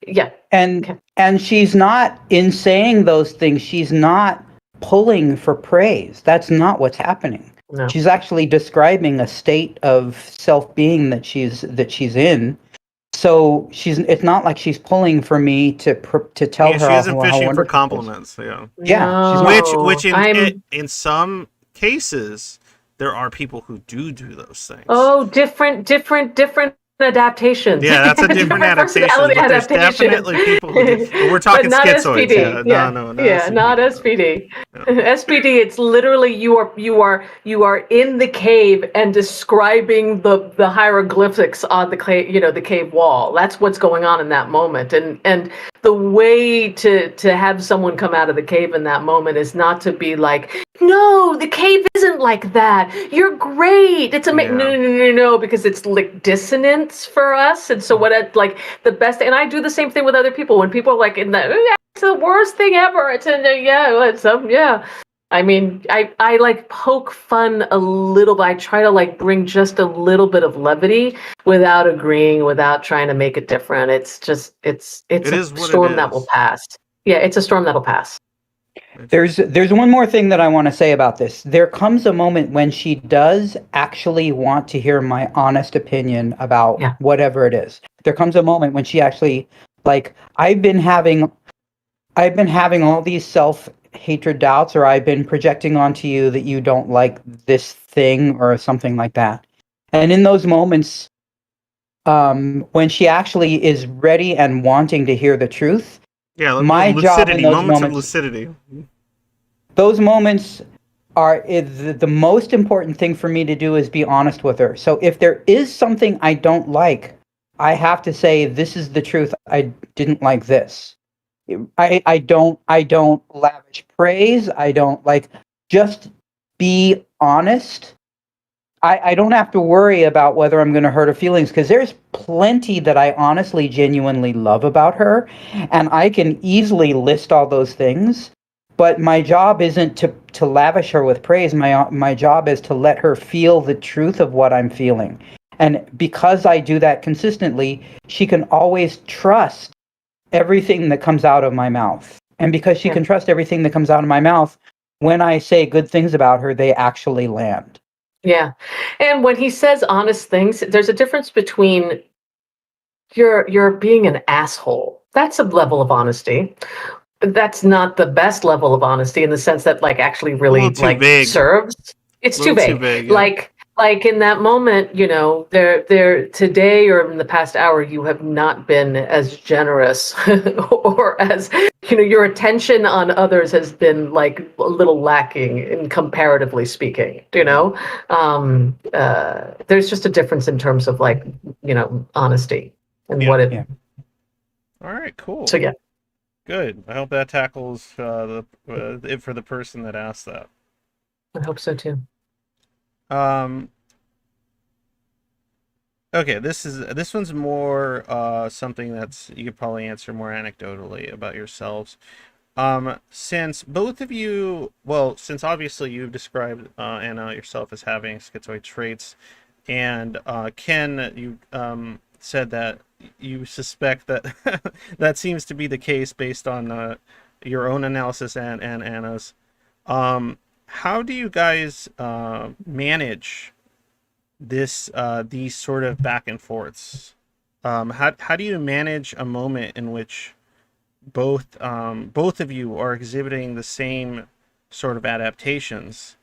yeah. And she's not, in saying those things, she's not pulling for praise. That's not what's happening. No. She's actually describing a state of self-being that she's in. So it's not like she's pulling for me to tell her she isn't how fishing for wonderful compliments. Yeah. Yeah, she's No, Which in some cases there are people who do those things. Oh, different adaptations. Yeah, that's a different adaptation. Personality But there's adaptation. definitely people who do. But we're talking But not schizoids. SPD. Yeah, no, not yeah, SPD. not SPD. No. SPD, it's literally you are in the cave and describing the hieroglyphics on the the cave wall. That's what's going on in that moment. And the way to have someone come out of the cave in that moment is not to be like, no, the cave isn't like that. You're great. It's amazing. No, because it's like dissonance for us. And so the best, and I do the same thing with other people. When people are like, it's the worst thing ever. I mean, I like poke fun a little, but I try to like bring just a little bit of levity without agreeing, without trying to make it different. It's a storm that will pass. Yeah, it's a storm that'll pass. There's one more thing that I want to say about this. There comes a moment when she does actually want to hear my honest opinion about whatever it is. There comes a moment when she actually, like, I've been having all these self-hatred doubts, or I've been projecting onto you that you don't like this thing or something like that. And in those moments, when she actually is ready and wanting to hear the truth, my job in those moments, of lucidity. Those moments are the most important thing for me to do is be honest with her. So if there is something I don't like, I have to say, this is the truth. I didn't like this. I don't lavish praise. I don't just be honest. I don't have to worry about whether I'm going to hurt her feelings, because there's plenty that I honestly, genuinely love about her, and I can easily list all those things. But my job isn't to lavish her with praise. My job is to let her feel the truth of what I'm feeling. And because I do that consistently, she can always trust everything that comes out of my mouth. And because she can trust everything that comes out of my mouth, when I say good things about her, they actually land. Yeah. And when he says honest things, there's a difference between you're being an asshole. That's a level of honesty. That's not the best level of honesty, in the sense that actually really serves. It's too vague. Yeah. Like in that moment, there today or in the past hour, you have not been as generous or as, your attention on others has been a little lacking, in comparatively speaking, there's just a difference in terms of honesty and what it. Yeah. All right, cool. So yeah. Good. I hope that tackles it for the person that asked that. I hope so too. Okay, this one's more something that's you could probably answer more anecdotally about yourselves. Since both of you, since obviously you've described Anna yourself as having schizoid traits, and Ken, you said that you suspect that that seems to be the case based on your own analysis and Anna's. How do you guys manage these sort of back and forths? How do you manage a moment in which both of you are exhibiting the same sort of adaptations?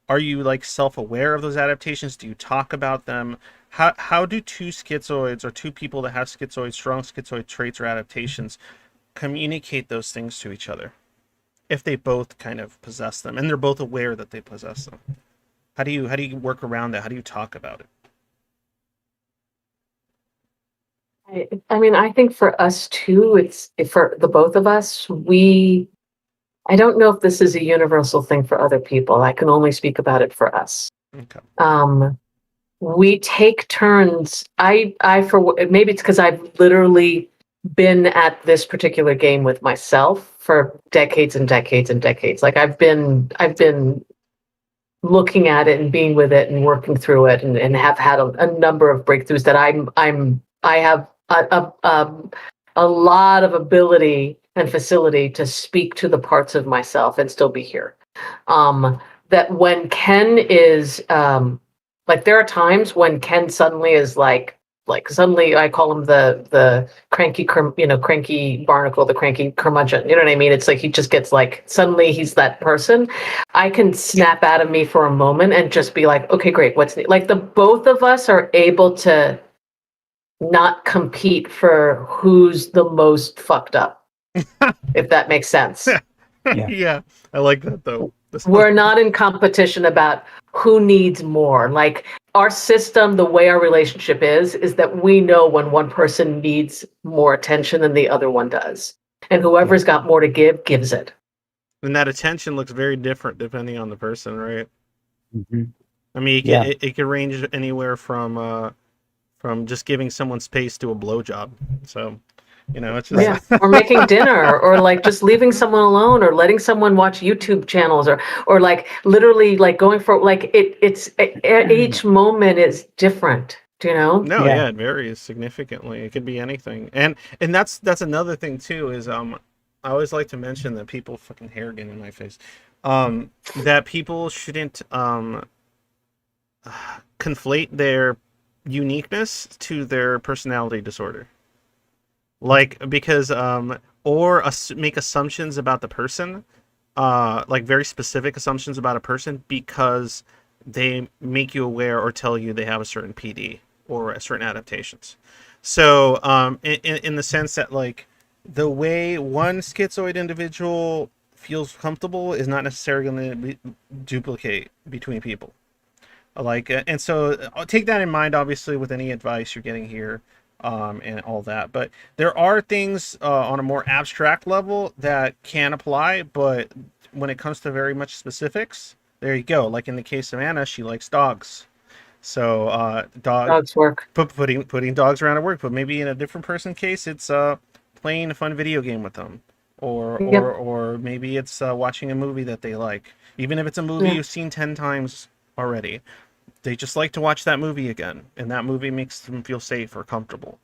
Are you self-aware of those adaptations? Do you talk about them? How do two schizoids, or two people that have strong schizoid traits or adaptations, communicate those things to each other if they both kind of possess them and they're both aware that they possess them? How do you work around that? How do you talk about it? I mean, I think for us too, it's for the both of us, I don't know if this is a universal thing for other people. I can only speak about it for us. Okay. We take turns. Maybe it's because I've literally been at this particular game with myself for decades and decades and decades. Like I've been looking at it and being with it and working through it and have had a number of breakthroughs that I have a lot of ability and facility to speak to the parts of myself and still be here. That when Ken is like there are times when Ken suddenly is like suddenly I call him the cranky cranky barnacle, the cranky curmudgeon. You know what I mean? It's like he just gets like suddenly he's that person. I can snap out of me for a moment and just be like, okay, great, like the both of us are able to not compete for who's the most fucked up, if that makes sense. Yeah, I like that though. We're not in competition about who needs more. Like our system, the way our relationship is that we know when one person needs more attention than the other one does. And whoever's got more to give, gives it. And that attention looks very different depending on the person, right? Mm-hmm. I mean, it can range anywhere from just giving someone space to a blowjob. So, it's just or making dinner, or like just leaving someone alone, or letting someone watch YouTube channels, or like literally like going for like each moment is different. Do you know? No, yeah, it varies significantly. It could be anything, and that's another thing too. Is I always like to mention that people fucking hair getting in my face. That people shouldn't conflate their uniqueness to their personality disorder. Like, because make assumptions about the person, like very specific assumptions about a person because they make you aware or tell you they have a certain PD or a certain adaptations. So in the sense that like the way one schizoid individual feels comfortable is not necessarily going to duplicate between people. Like, and so I'll take that in mind, obviously, with any advice you're getting here, and all that. But there are things on a more abstract level that can apply, but when it comes to very much specifics, there you go. Like in the case of Anna, she likes dogs. So Dogs work. Putting dogs around at work, but maybe in a different person case, it's playing a fun video game with them, or maybe it's watching a movie that they like, even if it's a movie you've seen 10 times already. They just like to watch that movie again, and that movie makes them feel safe or comfortable.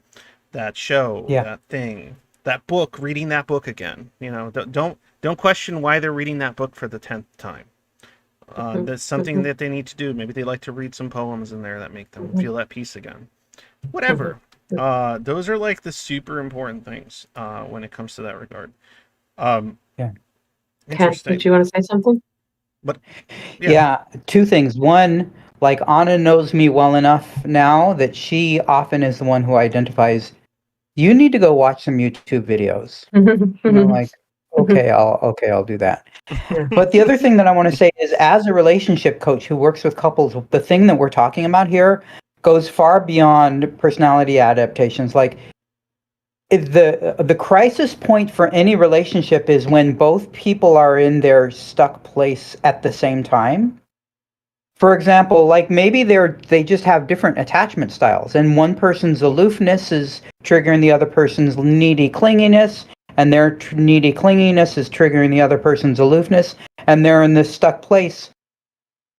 That show, that thing, that book, reading that book again. Don't question why they're reading that book for the 10th time. That's something that they need to do. Maybe they like to read some poems in there that make them feel at peace again. Whatever. Those are like the super important things when it comes to that regard. Interesting. Did you want to say something? But yeah, two things. One, like Anna knows me well enough now that she often is the one who identifies, you need to go watch some YouTube videos. And I'm like, okay, I'll do that. But the other thing that I want to say is, as a relationship coach who works with couples, the thing that we're talking about here goes far beyond personality adaptations. Like the crisis point for any relationship is when both people are in their stuck place at the same time. For example, like maybe they just have different attachment styles, and one person's aloofness is triggering the other person's needy clinginess, and their needy clinginess is triggering the other person's aloofness, and they're in this stuck place.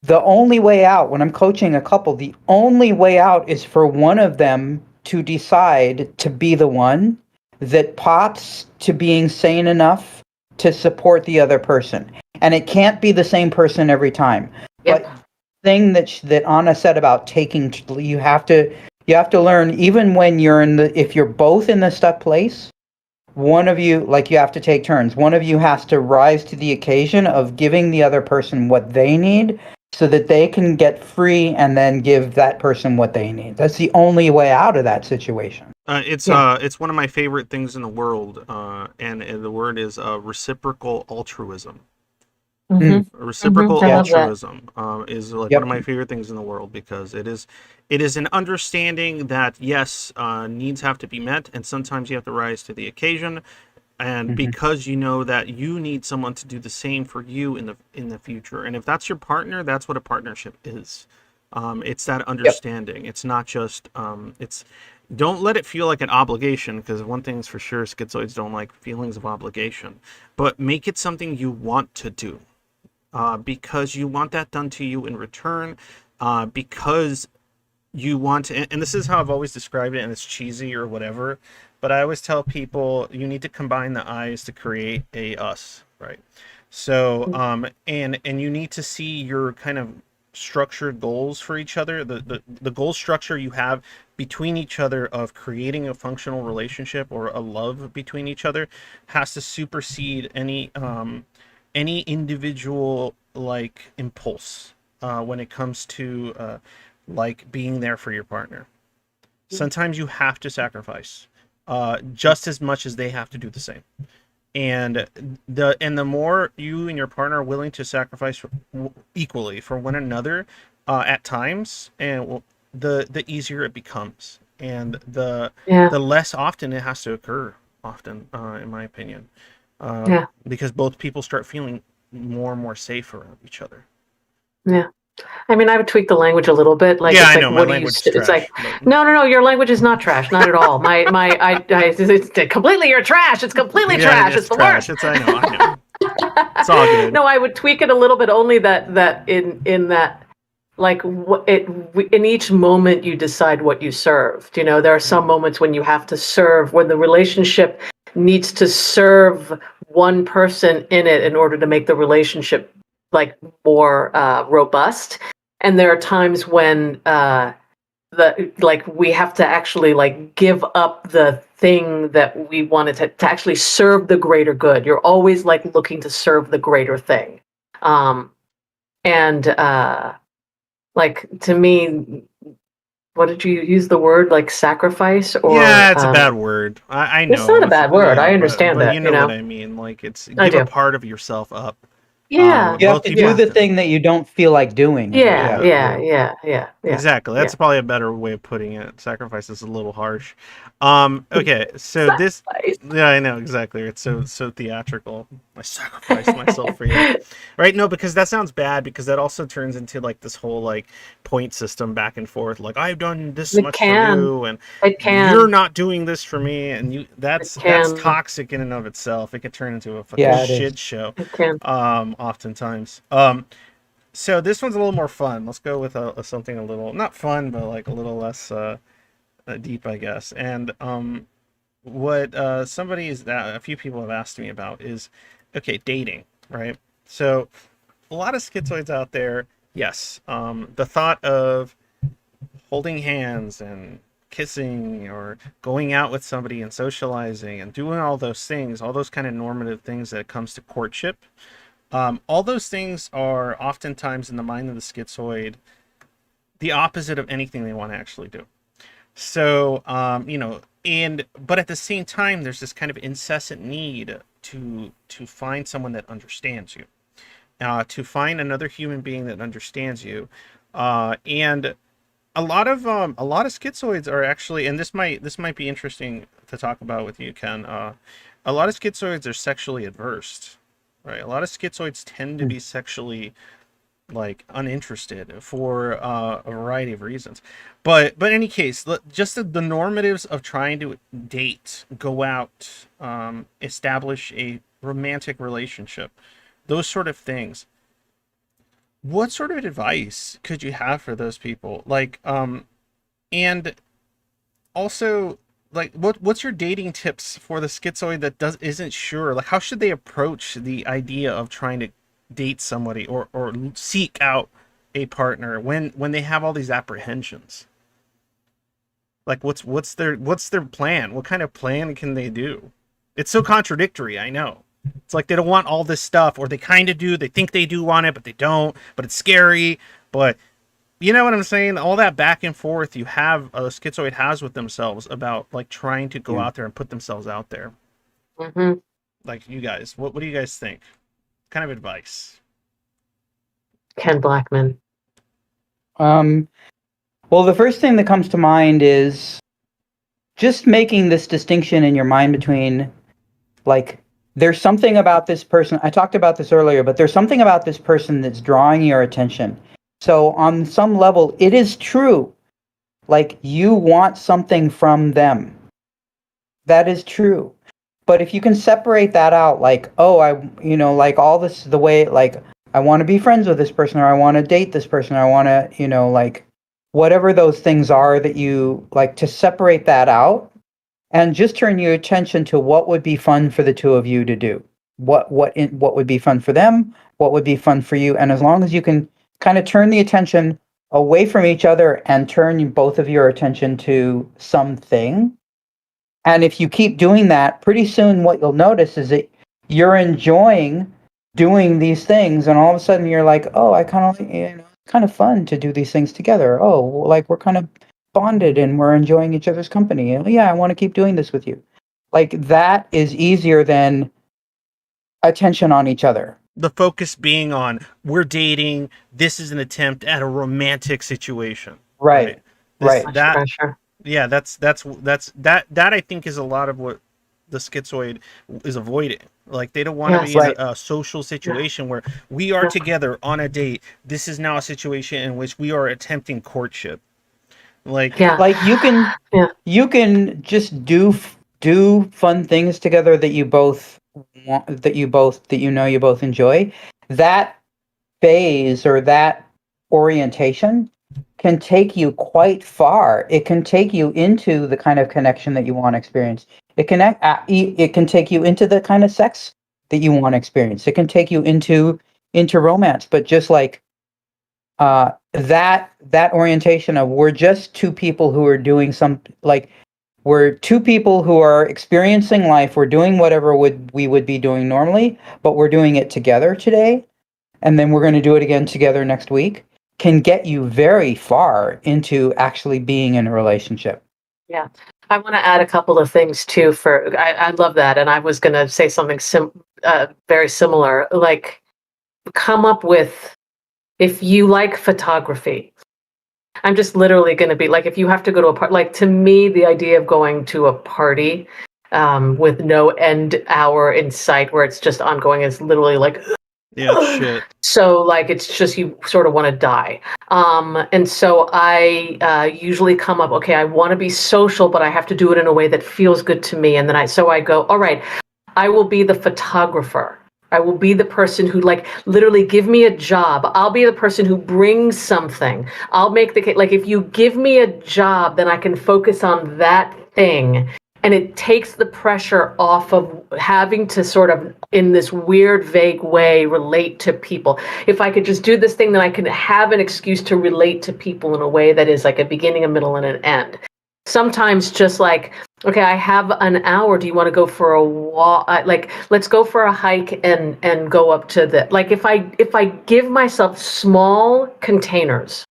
The only way out, when I'm coaching a couple, the only way out is for one of them to decide to be the one that pops to being sane enough to support the other person. And it can't be the same person every time. Yep. But thing that Anna said about taking, you have to learn, even when if you're both in the stuck place, one of you, like, you have to take turns. One of you has to rise to the occasion of giving the other person what they need so that they can get free and then give that person what they need. That's the only way out of that situation. It's one of my favorite things in the world, and the word is reciprocal altruism. Reciprocal altruism is like one of my favorite things in the world, because it is It is an understanding that yes, needs have to be met, and sometimes you have to rise to the occasion. And because you know that you need someone to do the same for you in the future, and if that's your partner, that's what a partnership is. It's that Yep. understanding. It's not just it's don't let it feel like an obligation, because one thing's for sure, schizoids don't like feelings of obligation. But make it something you want to do, because you want that done to you in return, because you want to, and this is how I've always described it, and it's cheesy or whatever, but I always tell people you need to combine the I's to create a us, right? So and you need to see your kind of structured goals for each other, the goal structure you have between each other of creating a functional relationship or a love between each other has to supersede any individual like impulse when it comes to like being there for your partner. Sometimes you have to sacrifice just as much as they have to do the same. And the more you and your partner are willing to sacrifice equally for one another at times, and the easier it becomes, and Yeah. the less often it has to occur. Often, in my opinion, Yeah. because both people start feeling more and more safe around each other. Yeah. I mean, I would tweak the language a little bit. Like, Yeah, it's I like, know my what do you? language is It's like, trash, but no. Your language is not trash, not at all. It's completely you're trash. It's completely yeah, trash. it's It's the trash. worst. It's I know. It's all good. No, I would tweak it a little bit. Only that in that, like, in each moment you decide what you serve. You know, there are some moments when you have to serve, when the relationship needs to serve one person in it in order to make the relationship like more robust. And there are times when we have to actually like give up the thing that we wanted to actually serve the greater good. You're always like looking to serve the greater thing. And like, to me, what did you use the word, like, sacrifice? Yeah, Or it's a bad word. I it's know. not a bad word. Yeah, I but understand you it, you know what know. I mean. Like it's I give a do. part of yourself up. Yeah. You have Both to people do Yeah. have the to. thing that you don't feel like doing. Yeah. Yeah. Yeah. Yeah. Yeah. Yeah. Exactly. Yeah. That's probably a better way of putting it. Sacrifice is a little harsh. Okay, so this Sacrifice. yeah, I know exactly. It's so theatrical. I sacrificed myself for you. Right? No, because that sounds bad because that also turns into like this whole like point system back and forth. Like I've done this It much for can. you and It you're can. not doing this for me and you It that's can. toxic in and of itself. It could turn into a fucking Yeah, it is. shit show It can. oftentimes. So this one's a little more fun. Let's go with something a little not fun, but like a little less deep, I guess. And what a few people have asked me about is, okay, dating, right? So a lot of schizoids out there, yes. The thought of holding hands and kissing or going out with somebody and socializing and doing all those things, all those kind of normative things that comes to courtship, all those things are oftentimes in the mind of the schizoid the opposite of anything they want to actually do. So, but at the same time, there's this kind of incessant need to find someone that understands you, to find another human being that understands you, and a lot of schizoids are actually, and this might be interesting to talk about with you, Ken. A lot of schizoids are sexually adverse, right? A lot of schizoids tend to be sexually like uninterested for a variety of reasons, but in any case, just the normatives of trying to date, go out, establish a romantic relationship, those sort of things. What sort of advice could you have for those people? Like, and also, like, what's your dating tips for the schizoid that isn't sure? Like, how should they approach the idea of trying to date somebody or seek out a partner when they have all these apprehensions? Like, what's their plan? What kind of plan can they do? It's so contradictory. I know. It's like they don't want all this stuff, or they kind of do. They think they do want it, but they don't. But it's scary. But you know what I'm saying? All that back and forth you have a schizoid has with themselves about like trying to go Yeah. out there and put themselves out there. Hmm. Like you guys, what do you guys think? Kind of advice? Ken Blackman. Um, Well, the first thing that comes to mind is just making this distinction in your mind between, like, there's something about this person. I talked about this earlier, but there's something about this person that's drawing your attention. So on some level, it is true. Like, you want something from them. That is true. But if you can separate that out, like, oh, like all this, the way, like, I want to be friends with this person, or I want to date this person, or I want to, like, whatever those things are that you like, to separate that out and just turn your attention to what would be fun for the two of you to do. What would be fun for them? What would be fun for you? And as long as you can kind of turn the attention away from each other and turn both of your attention to something, and if you keep doing that, pretty soon what you'll notice is that you're enjoying doing these things, and all of a sudden you're like, oh, I kind of, it's kind of fun to do these things together. Oh, like we're kind of bonded and we're enjoying each other's company. Yeah, I want to keep doing this with you. Like, that is easier than attention on each other. The focus being on, we're dating, this is an attempt at a romantic situation. Right. Right. That Pressure. yeah, that I think is a lot of what the schizoid is avoiding. Like, they don't want to Yes. be in Right. a social situation where we are together on a date. This is now a situation in which we are attempting courtship. Like, Yeah. Like, you can Yeah. you can just do fun things together that you both want, that you both enjoy. That phase or that orientation can take you quite far. It can take you into the kind of connection that you want to experience. It can take you into the kind of sex that you want to experience. It can take you into romance. But just like that orientation of, we're just two people who are doing we're two people who are experiencing life. We're doing whatever we would be doing normally, but we're doing it together today, and then we're going to do it again together next week, can get you very far into actually being in a relationship. Yeah. I want to add a couple of things too. I love that, and I was going to say something very similar. Like, come up with, if you like photography, I'm just literally going to be like, if you have to go to a party, like, to me, the idea of going to a party with no end hour in sight, where it's just ongoing, is literally like, yeah, shit. so, like, it's just, you sort of want to die. And so I usually come up, okay, I want to be social, but I have to do it in a way that feels good to me. And then I go, all right, I will be the photographer. I will be the person who, like, literally, give me a job. I'll be the person who brings something. I'll make the case. Like, if you give me a job, then I can focus on that thing. And it takes the pressure off of having to sort of, in this weird, vague way, relate to people. If I could just do this thing, then I can have an excuse to relate to people in a way that is like a beginning, a middle, and an end. Sometimes just like, okay, I have an hour. Do you want to go for a walk? Like, let's go for a hike and go up to the, like, if I give myself small containers,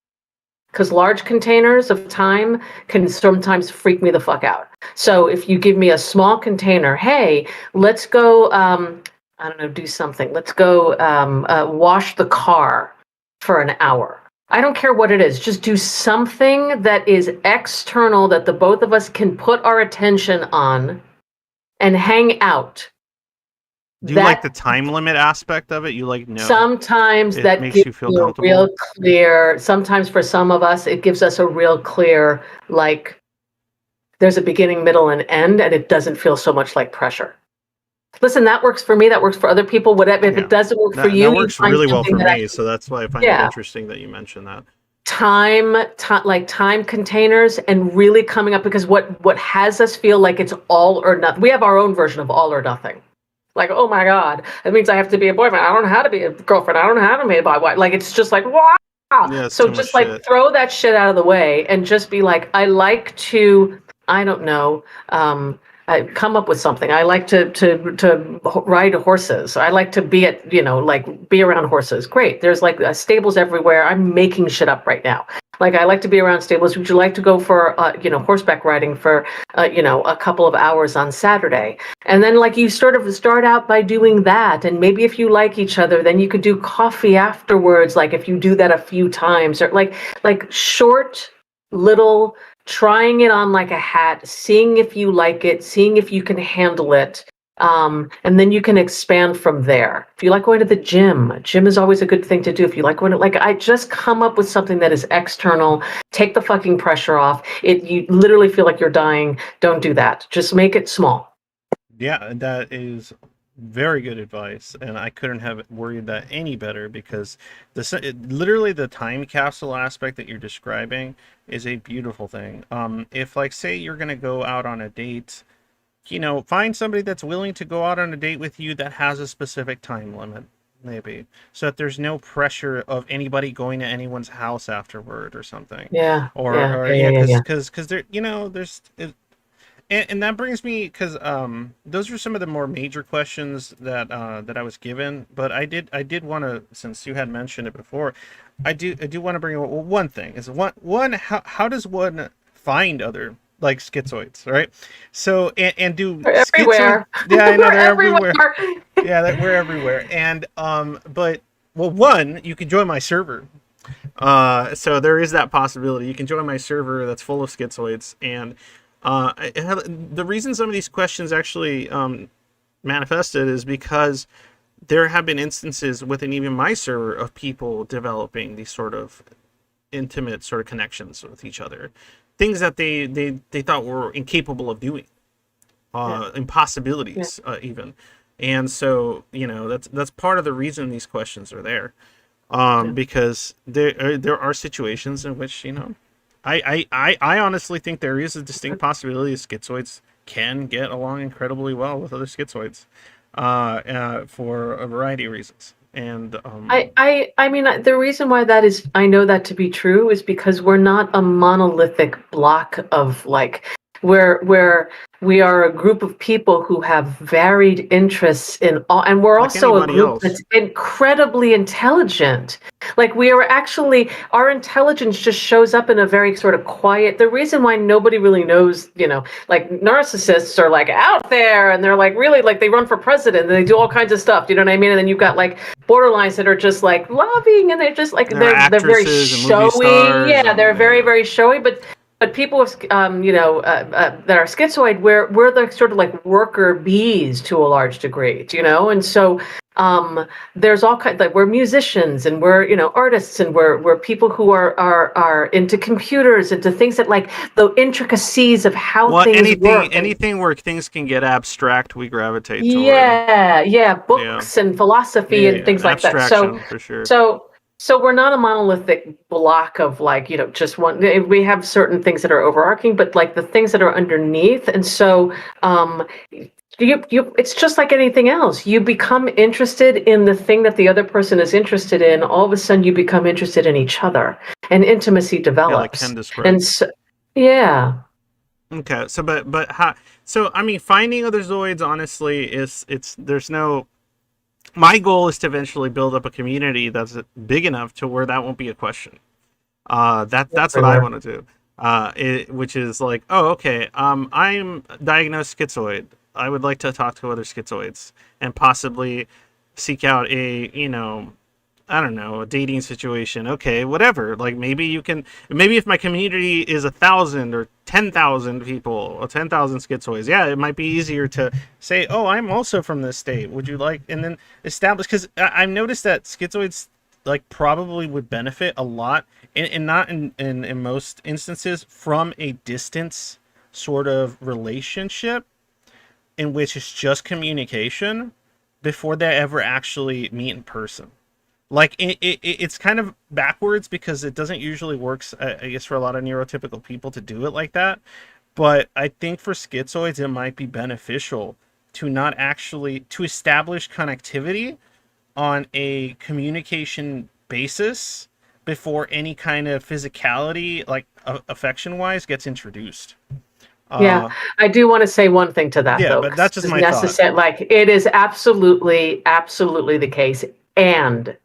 because large containers of time can sometimes freak me the fuck out. So if you give me a small container, hey, let's go, I don't know, do something. Let's go wash the car for an hour. I don't care what it is. Just do something that is external that the both of us can put our attention on and hang out. Do you like the time limit aspect of it? You like, no. Sometimes it that makes gives you feel you a comfortable? real clear, sometimes for some of us, it gives us a real clear, like, there's a beginning, middle, and end, and it doesn't feel so much like pressure. Listen, that works for me. That works for other people. Whatever. If it doesn't work for you, that works find really well something for that me. So that's why I find it interesting that you mentioned that. like time containers, and really coming up, because what has us feel like it's all or nothing. We have our own version of all or nothing. Like, oh my God, that means I have to be a boyfriend. I don't know how to be a girlfriend. I don't know how to be a wife. Like, it's just like, wow. Yeah, So just like shit. throw that shit out of the way and just be like, I like to, I don't know, I come up with something. I like to ride horses. I like to be at, like, be around horses. Great. There's like stables everywhere. I'm making shit up right now. Like, I like to be around stables. Would you like to go for, horseback riding for, a couple of hours on Saturday? And then, like, you sort of start out by doing that. And maybe if you like each other, then you could do coffee afterwards. Like, if you do that a few times, or like short little, trying it on like a hat, seeing if you like it, seeing if you can handle it. And then you can expand from there. If you like going to the gym is always a good thing to do. If you like going to, like, I just come up with something that is external, take the fucking pressure off. You literally feel like you're dying. Don't do that. Just make it small. Yeah, that is very good advice, and I couldn't have worded that any better, because literally the time capsule aspect that you're describing is a beautiful thing. If, like, say you're gonna go out on a date, find somebody that's willing to go out on a date with you that has a specific time limit, maybe, so that there's no pressure of anybody going to anyone's house afterward or something. Yeah. Or Yeah. because there, there's and that brings me, because those are some of the more major questions that that I was given. But I did want to, since you had mentioned it before, I do want to bring up one thing. Is one how does one find other, like, schizoids, right? So and do They're everywhere. Yeah, I know, We're they're everywhere. everywhere. Yeah, that we're everywhere. And but, well, one, you can join my server. So there is that possibility. You can join my server that's full of schizoids. And the reason some of these questions actually manifested is because there have been instances within even my server of people developing these sort of intimate sort of connections with each other, things that they thought were incapable of doing, impossibilities, even. And so, that's part of the reason these questions are there, because there are situations in which, I honestly think there is a distinct possibility schizoids can get along incredibly well with other schizoids, for a variety of reasons. And I mean, the reason why I know that to be true is because we're not a monolithic block of, like, where we are a group of people who have varied interests in all, and we're like also a anybody group else. that's incredibly intelligent. Like, we are actually, our intelligence just shows up in a very sort of quiet. The reason why nobody really knows, like, narcissists are, like, out there, and they're, like, really, like, they run for president and they do all kinds of stuff. You know what I mean? And then you've got, like, borderlines that are just, like, loving, and they're just, like, they're very actresses and movie showy. stars, Yeah, they're and, very, very showy. But people with, that are schizoid, we're the sort of like worker bees to a large degree, and so there's all kinds, like, we're musicians, and we're, artists, and we're people who are into computers, into things that, like, the intricacies of how things work. Anything where things can get abstract, we gravitate toward. Books and philosophy and things like that. Abstraction, for sure. So we're not a monolithic block of, like, just one. We have certain things that are overarching, but, like, the things that are underneath. And so it's just like anything else. You become interested in the thing that the other person is interested in. All of a sudden, you become interested in each other, and intimacy develops. Yeah, like Ken described. And so, yeah. Okay, so but how? So, I mean, finding other Zoids, honestly, there's no. My goal is to eventually build up a community that's big enough to where that won't be a question. That's what I want to do. Which is like, oh, okay, I'm diagnosed schizoid. I would like to talk to other schizoids and possibly seek out a, I don't know, a dating situation. Okay, whatever. Like, maybe if my community is 1,000 or 10,000 people, or 10,000 schizoids, yeah, it might be easier to say, oh, I'm also from this state. Would you like, and then establish, because I've noticed that schizoids, like, probably would benefit a lot, and not in most instances, from a distance sort of relationship in which it's just communication before they ever actually meet in person. Like, it's kind of backwards, because it doesn't usually work, I guess, for a lot of neurotypical people to do it like that. But I think for schizoids, it might be beneficial to not actually, to establish connectivity on a communication basis before any kind of physicality, like affection wise, gets introduced. Yeah, I do want to say one thing to that, though. But that's just my thought. Like, it is absolutely the case. And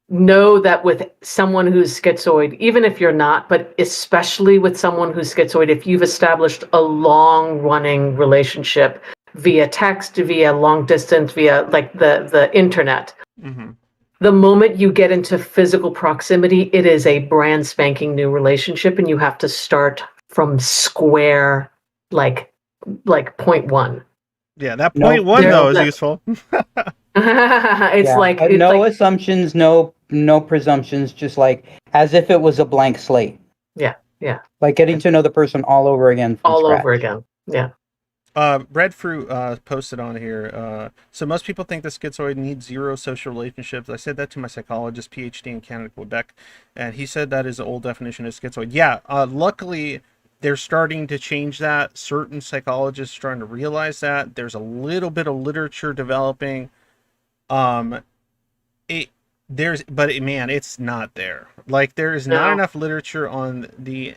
know that with someone who's schizoid, even if you're not, but especially with someone who's schizoid, if you've established a long-running relationship via text, via long distance, via, like, the internet, the moment you get into physical proximity, it is a brand spanking new relationship, and you have to start from square, like point one. Yeah, that No, point one There- though is that- useful. it's yeah, like but it's no like assumptions, no presumptions, just like as if it was a blank slate. yeah, Like getting to know the person all over again from all scratch. over again. Yeah. Breadfruit posted on here. So most people think the schizoid needs zero social relationships. I said that to my psychologist, PhD in Canada, Quebec, and he said that is the old definition of schizoid. Yeah, luckily they're starting to change that. Certain psychologists are starting to realize that. There's a little bit of literature developing. Um, it man, it's not there. Like there is not No. enough literature on the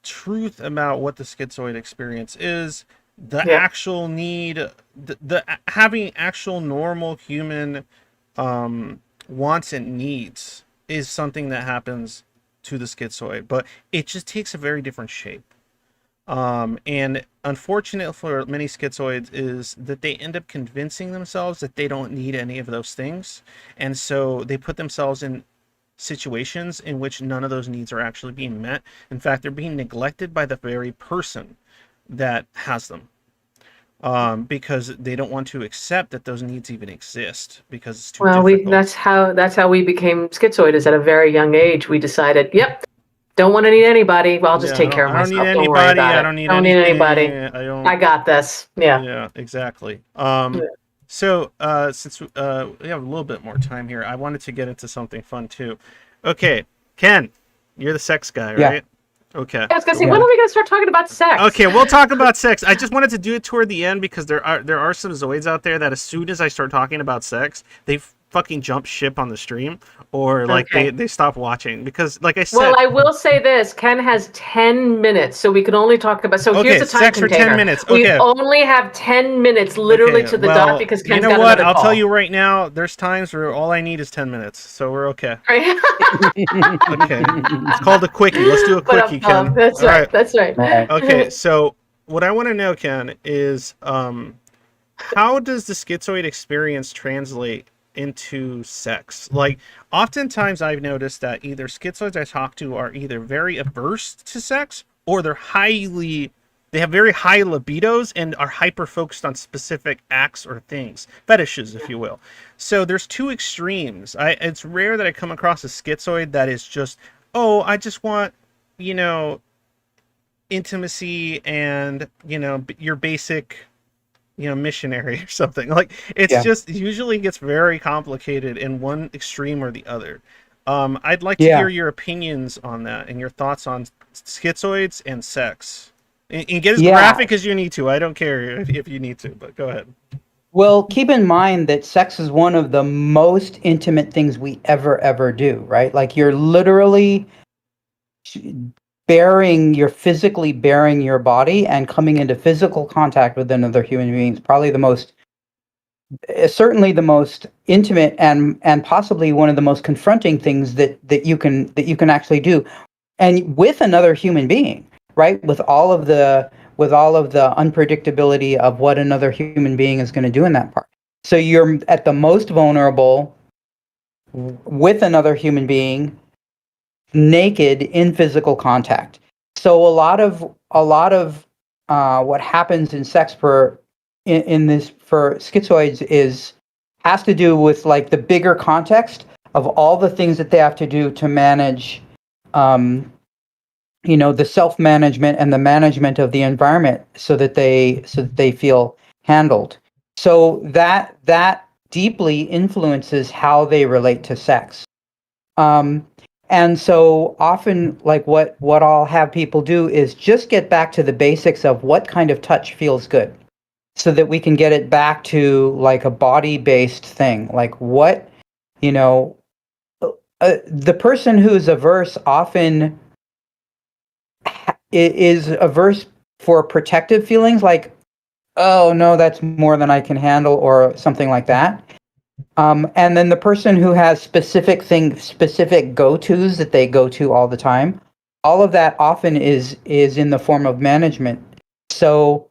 truth about what the schizoid experience is, the Yeah. actual need, the having actual normal human wants and needs is something that happens to the schizoid, but it just takes a very different shape. And unfortunate for many schizoids is that they end up convincing themselves that they don't need any of those things, and so they put themselves in situations in which none of those needs are actually being met. In fact, they're being neglected by the very person that has them, because they don't want to accept that those needs even exist because it's too Well, difficult. that's how we became schizoid. Is at a very young age we decided, yep, don't want to need anybody. Well, I'll just take care of I don't myself. need Don't worry anybody. about it. I don't need Don't need anything. anybody. I don't. I got this. Yeah. Yeah, exactly. Yeah. So since we have a little bit more time here, I wanted to get into something fun too. Okay, Ken, you're the sex guy, Yeah. right? Okay. I was gonna say, Yeah. when are we gonna start talking about sex? Okay, we'll talk about sex. I just wanted to do it toward the end because there are some Zoids out there that as soon as I start talking about sex, they fucking jump ship on the stream, or like Okay. they stop watching because, like I said, Well, I will say this: Ken has 10 minutes, so we can only talk about. So okay, here's the time sex for container. 10 minutes. We Okay. only have 10 minutes, literally Okay, to the well, dot, because Ken's you know got what? another I'll call. tell you right now. There's times where all I need is 10 minutes, so we're okay. Right? Okay, it's called a quickie. Let's do a But, quickie, Ken. that's All right. That's right. Right. Okay, so what I want to know, Ken, is how does the schizoid experience translate into sex? Like, oftentimes I've noticed that either schizoids I talk to are either very averse to sex, or they have very high libidos and are hyper focused on specific acts or things, fetishes, if you will. So there's two extremes. It's rare that I come across a schizoid that is just, oh, I just want, you know, intimacy and, you know, your basic, you know, missionary or something. Like it's Yeah. just usually gets very complicated in one extreme or the other. I'd like to Yeah. hear your opinions on that and your thoughts on schizoids and sex. And get as Yeah. graphic as you need to. I don't care if you need to, but go ahead. Well, keep in mind that sex is one of the most intimate things we ever do, right? Like you're literally you're physically bearing your body and coming into physical contact with another human being is probably certainly the most intimate and possibly one of the most confronting things that you can actually do, and with another human being, right? With all of the unpredictability of what another human being is going to do in that part. So you're at the most vulnerable with another human being, naked in physical contact. So a lot of what happens in sex for schizoids has to do with like the bigger context of all the things that they have to do to manage, the self-management and the management of the environment so that they feel handled. So that deeply influences how they relate to sex. And so often, like what I'll have people do is just get back to the basics of what kind of touch feels good, so that we can get it back to like a body-based thing. Like what, the person who's averse often is averse for protective feelings, like, oh no, that's more than I can handle, or something like that. And then the person who has specific go-tos that they go to all the time, all of that often is in the form of management. So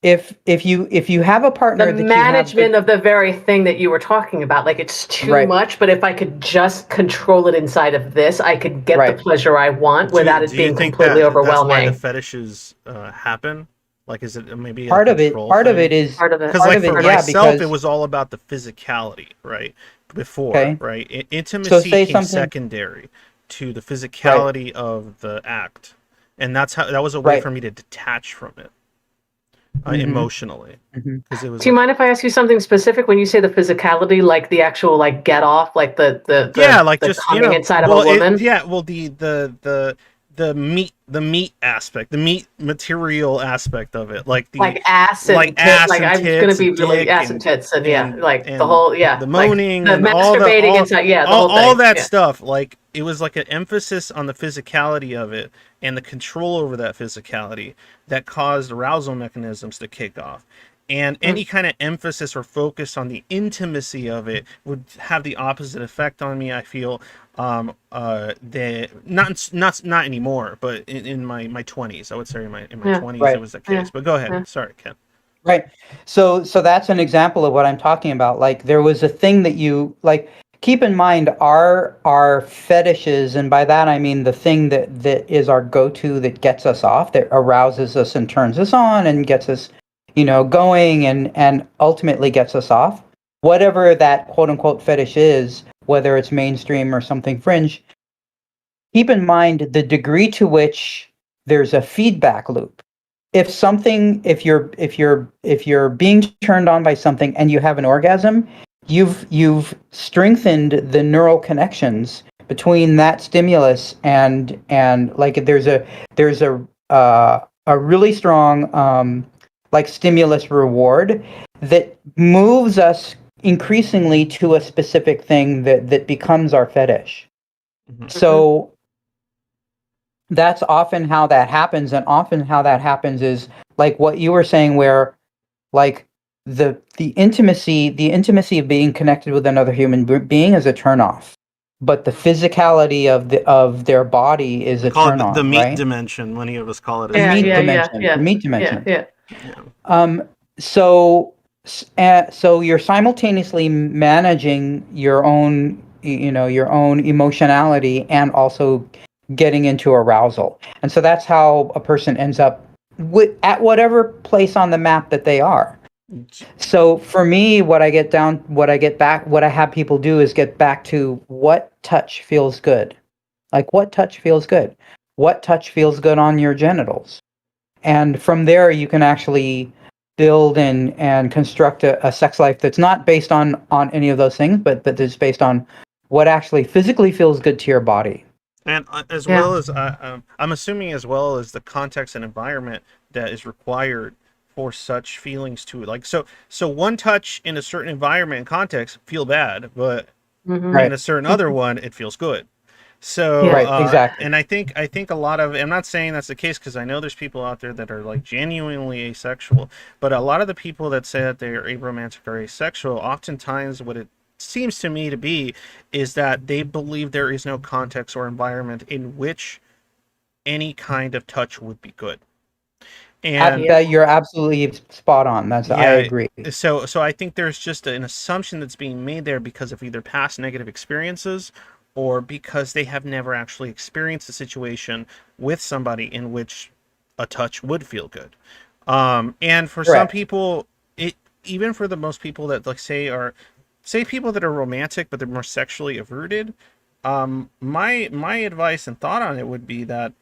if you have a partner The that you have management of the very thing that you were talking about, like it's too Right. much, but if I could just control it inside of this, I could get the Right. pleasure I want without it Do you being think completely that that's why the overwhelming. fetishes happen? Like, is it maybe a control part of it thing? is Part of it. Because, part like, of for it, yeah, myself, it because was all about the physicality, right? Before, okay. right? So Intimacy say came something secondary to the right, physicality of the act, and that was a way right. for me to detach from it Mm-hmm. emotionally, Mm-hmm. because it was Do you like, mind if I ask you something specific when you say the physicality, like the actual like get off, like yeah, like the just, coming inside of a well, woman? the meat aspect, the meat material aspect of it, like the Like ass like and tit, ass like and I'm gonna tits be and really dick ass and tits and yeah, like the and whole yeah, the like moaning the and masturbating inside, yeah, the whole all thing. that Yeah. stuff. Like, it was like an emphasis on the physicality of it and the control over that physicality that caused arousal mechanisms to kick off. And Mm. any kind of emphasis or focus on the intimacy of it would have the opposite effect on me, I feel. The not anymore, but in my 20s, I would say in my Yeah. 20s it Right. was the Yeah. case. But go ahead, Yeah. sorry, Ken. Right. So that's an example of what I'm talking about. Like there was a thing that you like keep in mind our fetishes, and by that I mean the thing that is our go-to that gets us off, that arouses us and turns us on and gets us, going and ultimately gets us off. Whatever that quote unquote fetish is, whether it's mainstream or something fringe, keep in mind the degree to which there's a feedback loop. If you're being turned on by something and you have an orgasm, you've strengthened the neural connections between that stimulus and like there's a really strong like stimulus reward that moves us increasingly to a specific thing that becomes our fetish. Mhm. Mm-hmm. So that's often how that happens, and often how that happens is like what you were saying, where like the intimacy of being connected with another human being is a turnoff, but the physicality of their body is I a call turn it the on, meat right? dimension. Many of us call it The as a Yeah. meat Yeah. kid. Yeah. dimension, the Yeah. meat Yeah. dimension. Yeah. Yeah. Um, so you're simultaneously managing your own emotionality and also getting into arousal. And so that's how a person ends up at whatever place on the map that they are. So for me, what I have people do is get back to what touch feels good. Like what touch feels good? What touch feels good on your genitals? And from there you can actually build and construct a sex life that's not based on any of those things, but that's based on what actually physically feels good to your body. And as Yeah. well as I'm assuming, as well as the context and environment that is required for such feelings to, like, so one touch in a certain environment and context feel bad, but Mm-hmm. in Right. a certain other one it feels good. So Yeah. Right, exactly. and I think a lot of, I'm not saying that's the case, because I know there's people out there that are like genuinely asexual, but a lot of the people that say that they are aromantic or asexual, oftentimes what it seems to me to be is that they believe there is no context or environment in which any kind of touch would be good. And Yeah. That you're absolutely spot on. I yeah, agree. so I think there's just an assumption that's being made there because of either past negative experiences, or because they have never actually experienced a situation with somebody in which a touch would feel good. And for some Correct. people, it, even for the most people that, like, say people that are romantic but they're more sexually averted, my advice and thought on it would be that,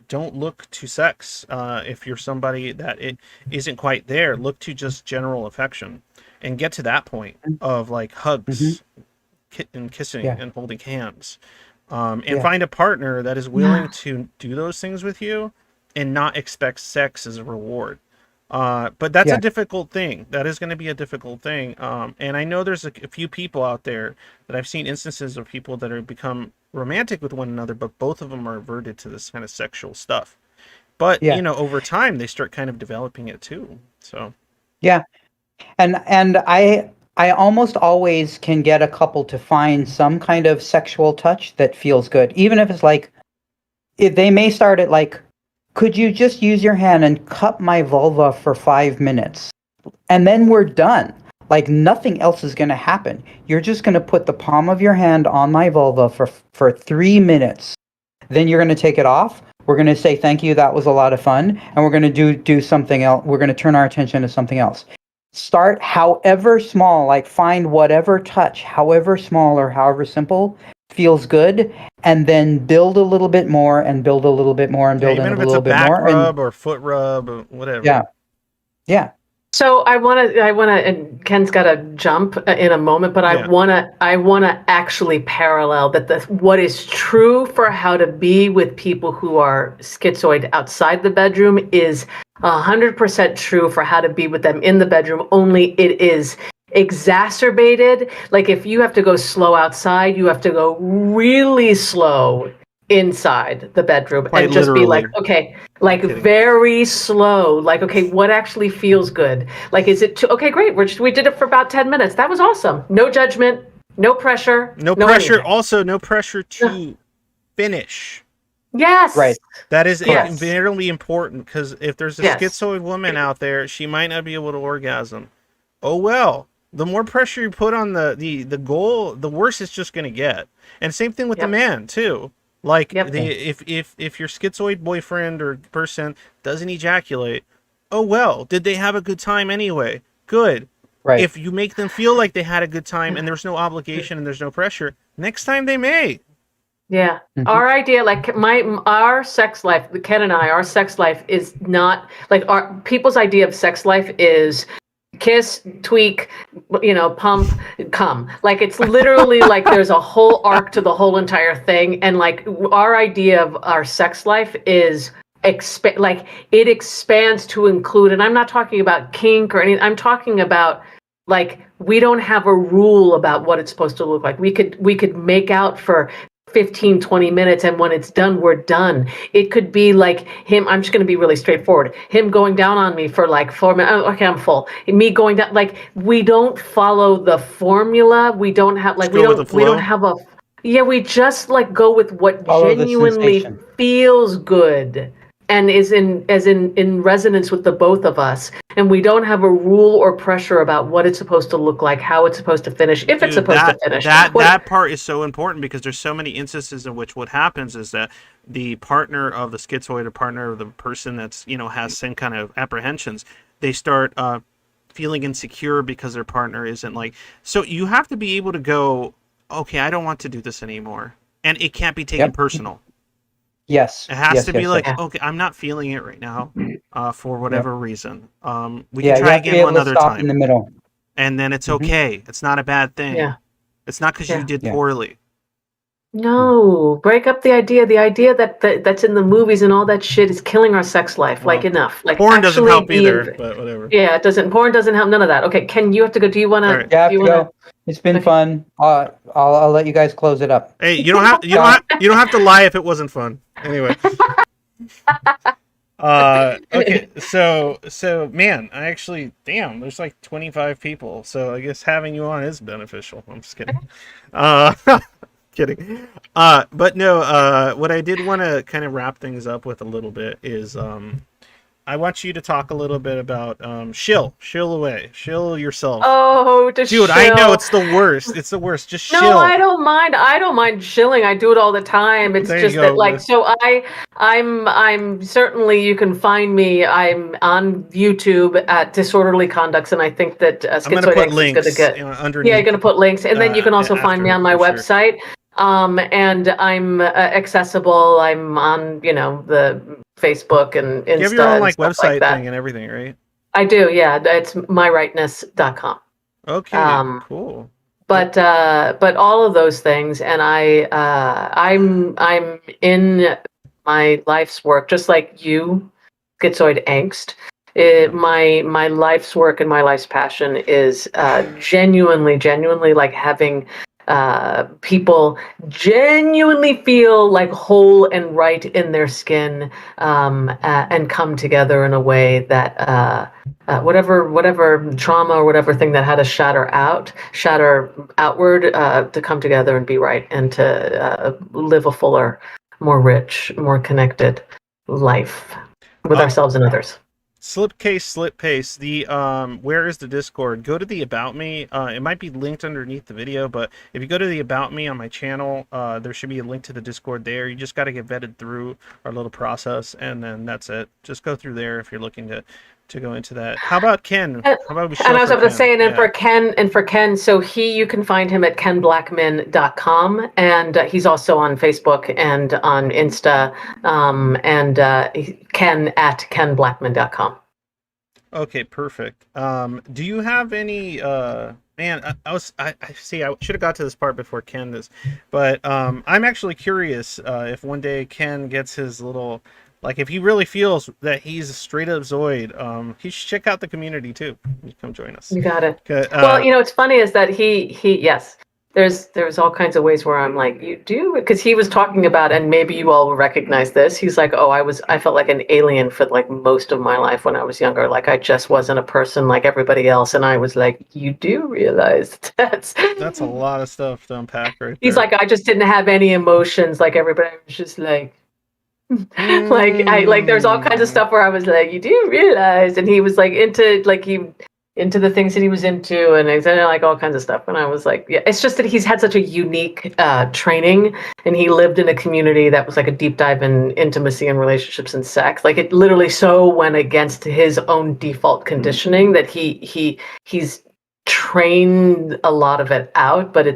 don't look to sex. If you're somebody that it isn't quite there, look to just general affection, and get to that point of like Mm-hmm. hugs, and kissing Yeah. and holding hands, and Yeah. find a partner that is willing Yeah. to do those things with you and not expect sex as a reward. But that's a Yeah. difficult thing. That is going to be a difficult thing. And I know there's a few people out there that I've seen instances of people that have become romantic with one another, but both of them are averted to this kind of sexual stuff. But, Yeah. over time, they start kind of developing it too. So, Yeah. And I almost always can get a couple to find some kind of sexual touch that feels good, even if it's like if they may start at like could you just use your hand and cup my vulva for 5 minutes? And then we're done. Like nothing else is going to happen. You're just going to put the palm of your hand on my vulva for 3 minutes. Then you're going to take it off. We're going to say thank you, that was a lot of fun, and we're going to do something else. We're going to turn our attention to something else. Start however small, like find whatever touch, however small or however simple feels good, and then build a little bit more and build a little bit more and build even a if it's little a bit back more. rub or foot rub or whatever. Yeah. So I want to, and Ken's got to jump in a moment, but I want to actually parallel that what is true for how to be with people who are schizoid outside the bedroom is 100% true for how to be with them in the bedroom. Only it is exacerbated. Like if you have to go slow outside, you have to go really slow inside the bedroom. Quite and just literally. be like, okay, like very slow, like, okay, what actually feels good? Like, is it okay, great, we did it for about 10 minutes, that was awesome, no judgment, no pressure, no pressure anything. Also no pressure to finish. Yes, right. That is Yes. very important, because if there's a schizoid woman out there, she might not be able to orgasm. Oh well, the more pressure you put on the goal, the worse it's just going to get. And same thing with the man too. Like if your schizoid boyfriend or person doesn't ejaculate, oh well, did they have a good time anyway? Good. Right. If you make them feel like they had a good time and there's no obligation and there's no pressure, next time they may. Yeah. Mm-hmm. Our idea, like our sex life, Ken and I, our sex life is not like our people's idea of sex life is kiss, tweak, pump, come. Like it's literally like there's a whole arc to the whole entire thing. And like our idea of our sex life is like it expands to include, and I'm not talking about kink or anything, I'm talking about like we don't have a rule about what it's supposed to look like. We could make out for 15, 20 minutes, and when it's done, we're done. It could be like him, I'm just going to be really straightforward, him going down on me for like 4 minutes, oh, okay, I'm full. Me going down, like we don't follow the formula. We don't have like, we don't have a, we just like go with what Follow genuinely feels good and is in resonance with the both of us. And we don't have a rule or pressure about what it's supposed to look like, how it's supposed to finish, if it's supposed to finish. That part is so important, because there's so many instances in which what happens is that the partner of the schizoid or partner of the person that's, has some kind of apprehensions, they start feeling insecure because their partner isn't like, so you have to be able to go, okay, I don't want to do this anymore. And it can't be taken personal. Yes. It has to be like, okay, I'm not feeling it right now, for whatever reason. We can try again another time. In the middle. And then it's okay. It's not a bad thing. Yeah. It's not because you did poorly. No, break up the idea. The idea that's in the movies and all that shit is killing our sex life. Well, like enough. Like porn doesn't help either, but whatever. Yeah, it doesn't. Porn doesn't help. None of that. Okay, Ken, you have to go. Do you want to? Yeah, I have to go. It's been fun. I'll let you guys close it up. Hey, you don't have to lie if it wasn't fun. Anyway. Okay, so man, I actually, there's like 25 people, so I guess having you on is beneficial. I'm just kidding. Kidding. But no, what I did want to kind of wrap things up with a little bit is I want you to talk a little bit about shill away, shill yourself. Oh, dude, shill. I know it's the worst. It's the worst. Just shill. No, I don't mind shilling. I do it all the time. It's just that, like, so I'm certainly, you can find me. I'm on YouTube at Disorderly Conducts, and I think that I'm going to put links underneath. Yeah, you're going to put links, and then you can also find me on my website. And I'm accessible. I'm on, the Facebook and Insta. You have your own website thing and everything, right? I do, yeah. It's myrightness.com. Okay, cool. But all of those things, and I'm in my life's work, just like you, Schizoid Angst. My life's work and my life's passion is genuinely like having people genuinely feel like whole and right in their skin, and come together in a way that whatever trauma or whatever thing that had to shatter outward, to come together and be right, and to live a fuller, more rich, more connected life with Uh, ourselves and others. slip pace. The where is the Discord? Go to the about me. It might be linked underneath the video, but if you go to the about me on my channel, there should be a link to the Discord there. You just got to get vetted through our little process, and then that's it. Just go through there if you're looking to go into that. How about Ken? And, How about we and show I was for about to Ken? say, Yeah. and for Ken, so you can find him at kenblackman.com, and he's also on Facebook and on Insta, and Ken at kenblackman.com. Okay, perfect. Do you have any man, I see I should have got to this part before Ken does. But I'm actually curious if one day Ken gets his little like if he really feels that he's a straight up Zoid, he should check out the community too. You come join us. You got it. 'Kay, Well, it's funny is that yes, there's all kinds of ways where I'm like, you do, because he was talking about, and maybe you all will recognize this. He's like, oh, I felt like an alien for like most of my life when I was younger. Like I just wasn't a person like everybody else. And I was like, you do realize that's a lot of stuff to unpack right He's there. like, I just didn't have any emotions like everybody. I was just like, like there's all kinds of stuff where I was like, you do realize, and he was like into the things that he was into, and like all kinds of stuff. And I was like, yeah, it's just that he's had such a unique training, and he lived in a community that was like a deep dive in intimacy and relationships and sex. Like it literally so went against his own default conditioning that he's trained a lot of it out, but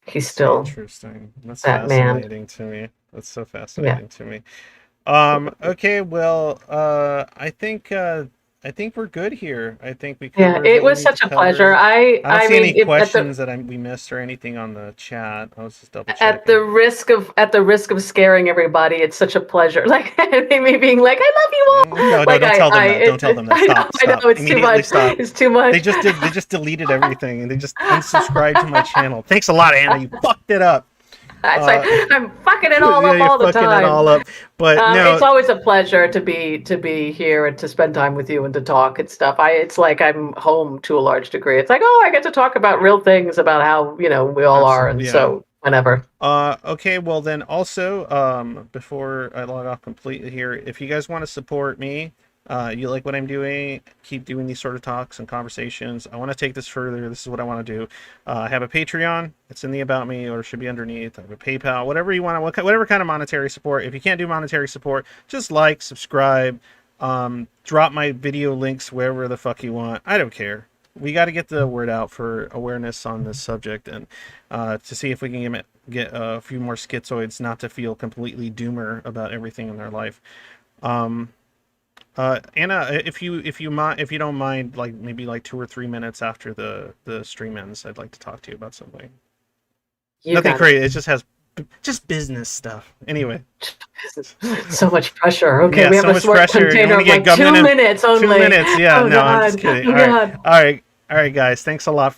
he's still interesting. That's that man. fascinating to me. That's so fascinating to me. Okay, well, I think we're good here. I think we covered It what we was need such to a pleasure. cover. I don't see any mean, questions that we missed or anything on the chat. I was just double checking. at the risk of scaring everybody, it's such a pleasure. Like me being like, I love you all. No, like, don't tell them that. Don't tell them that. Stop. I know it's too much. Stop. It's too much. They just deleted everything and they just unsubscribed to my channel. Thanks a lot, Anna. You fucked it up. It's like I'm fucking it all up all the time. Fucking it all up. But no, it's always a pleasure to be here and to spend time with you and to talk and stuff. It's like I'm home to a large degree. It's like, oh, I get to talk about real things about how we all are, and so whenever. Okay, well then also before I log off completely here, if you guys want to support me, you like what I'm doing, keep doing these sort of talks and conversations. I want to take this further. This is what I want to do. I have a Patreon. It's in the about me, or it should be underneath. I have a PayPal, whatever you want, whatever kind of monetary support. If you can't do monetary support, just like, subscribe, drop my video links wherever the fuck you want. I don't care. We got to get the word out for awareness on this subject, and to see if we can get a few more schizoids not to feel completely doomer about everything in their life. Anna, if you don't mind, like maybe like 2 or 3 minutes after the stream ends, I'd like to talk to you about something. Nothing crazy. It just has business stuff. Anyway. So much pressure. Okay, yeah, we have so a smart container of like 2 minutes only. 2 minutes. Yeah, oh, no, God. I'm just kidding. Oh, God. All right, guys. Thanks a lot for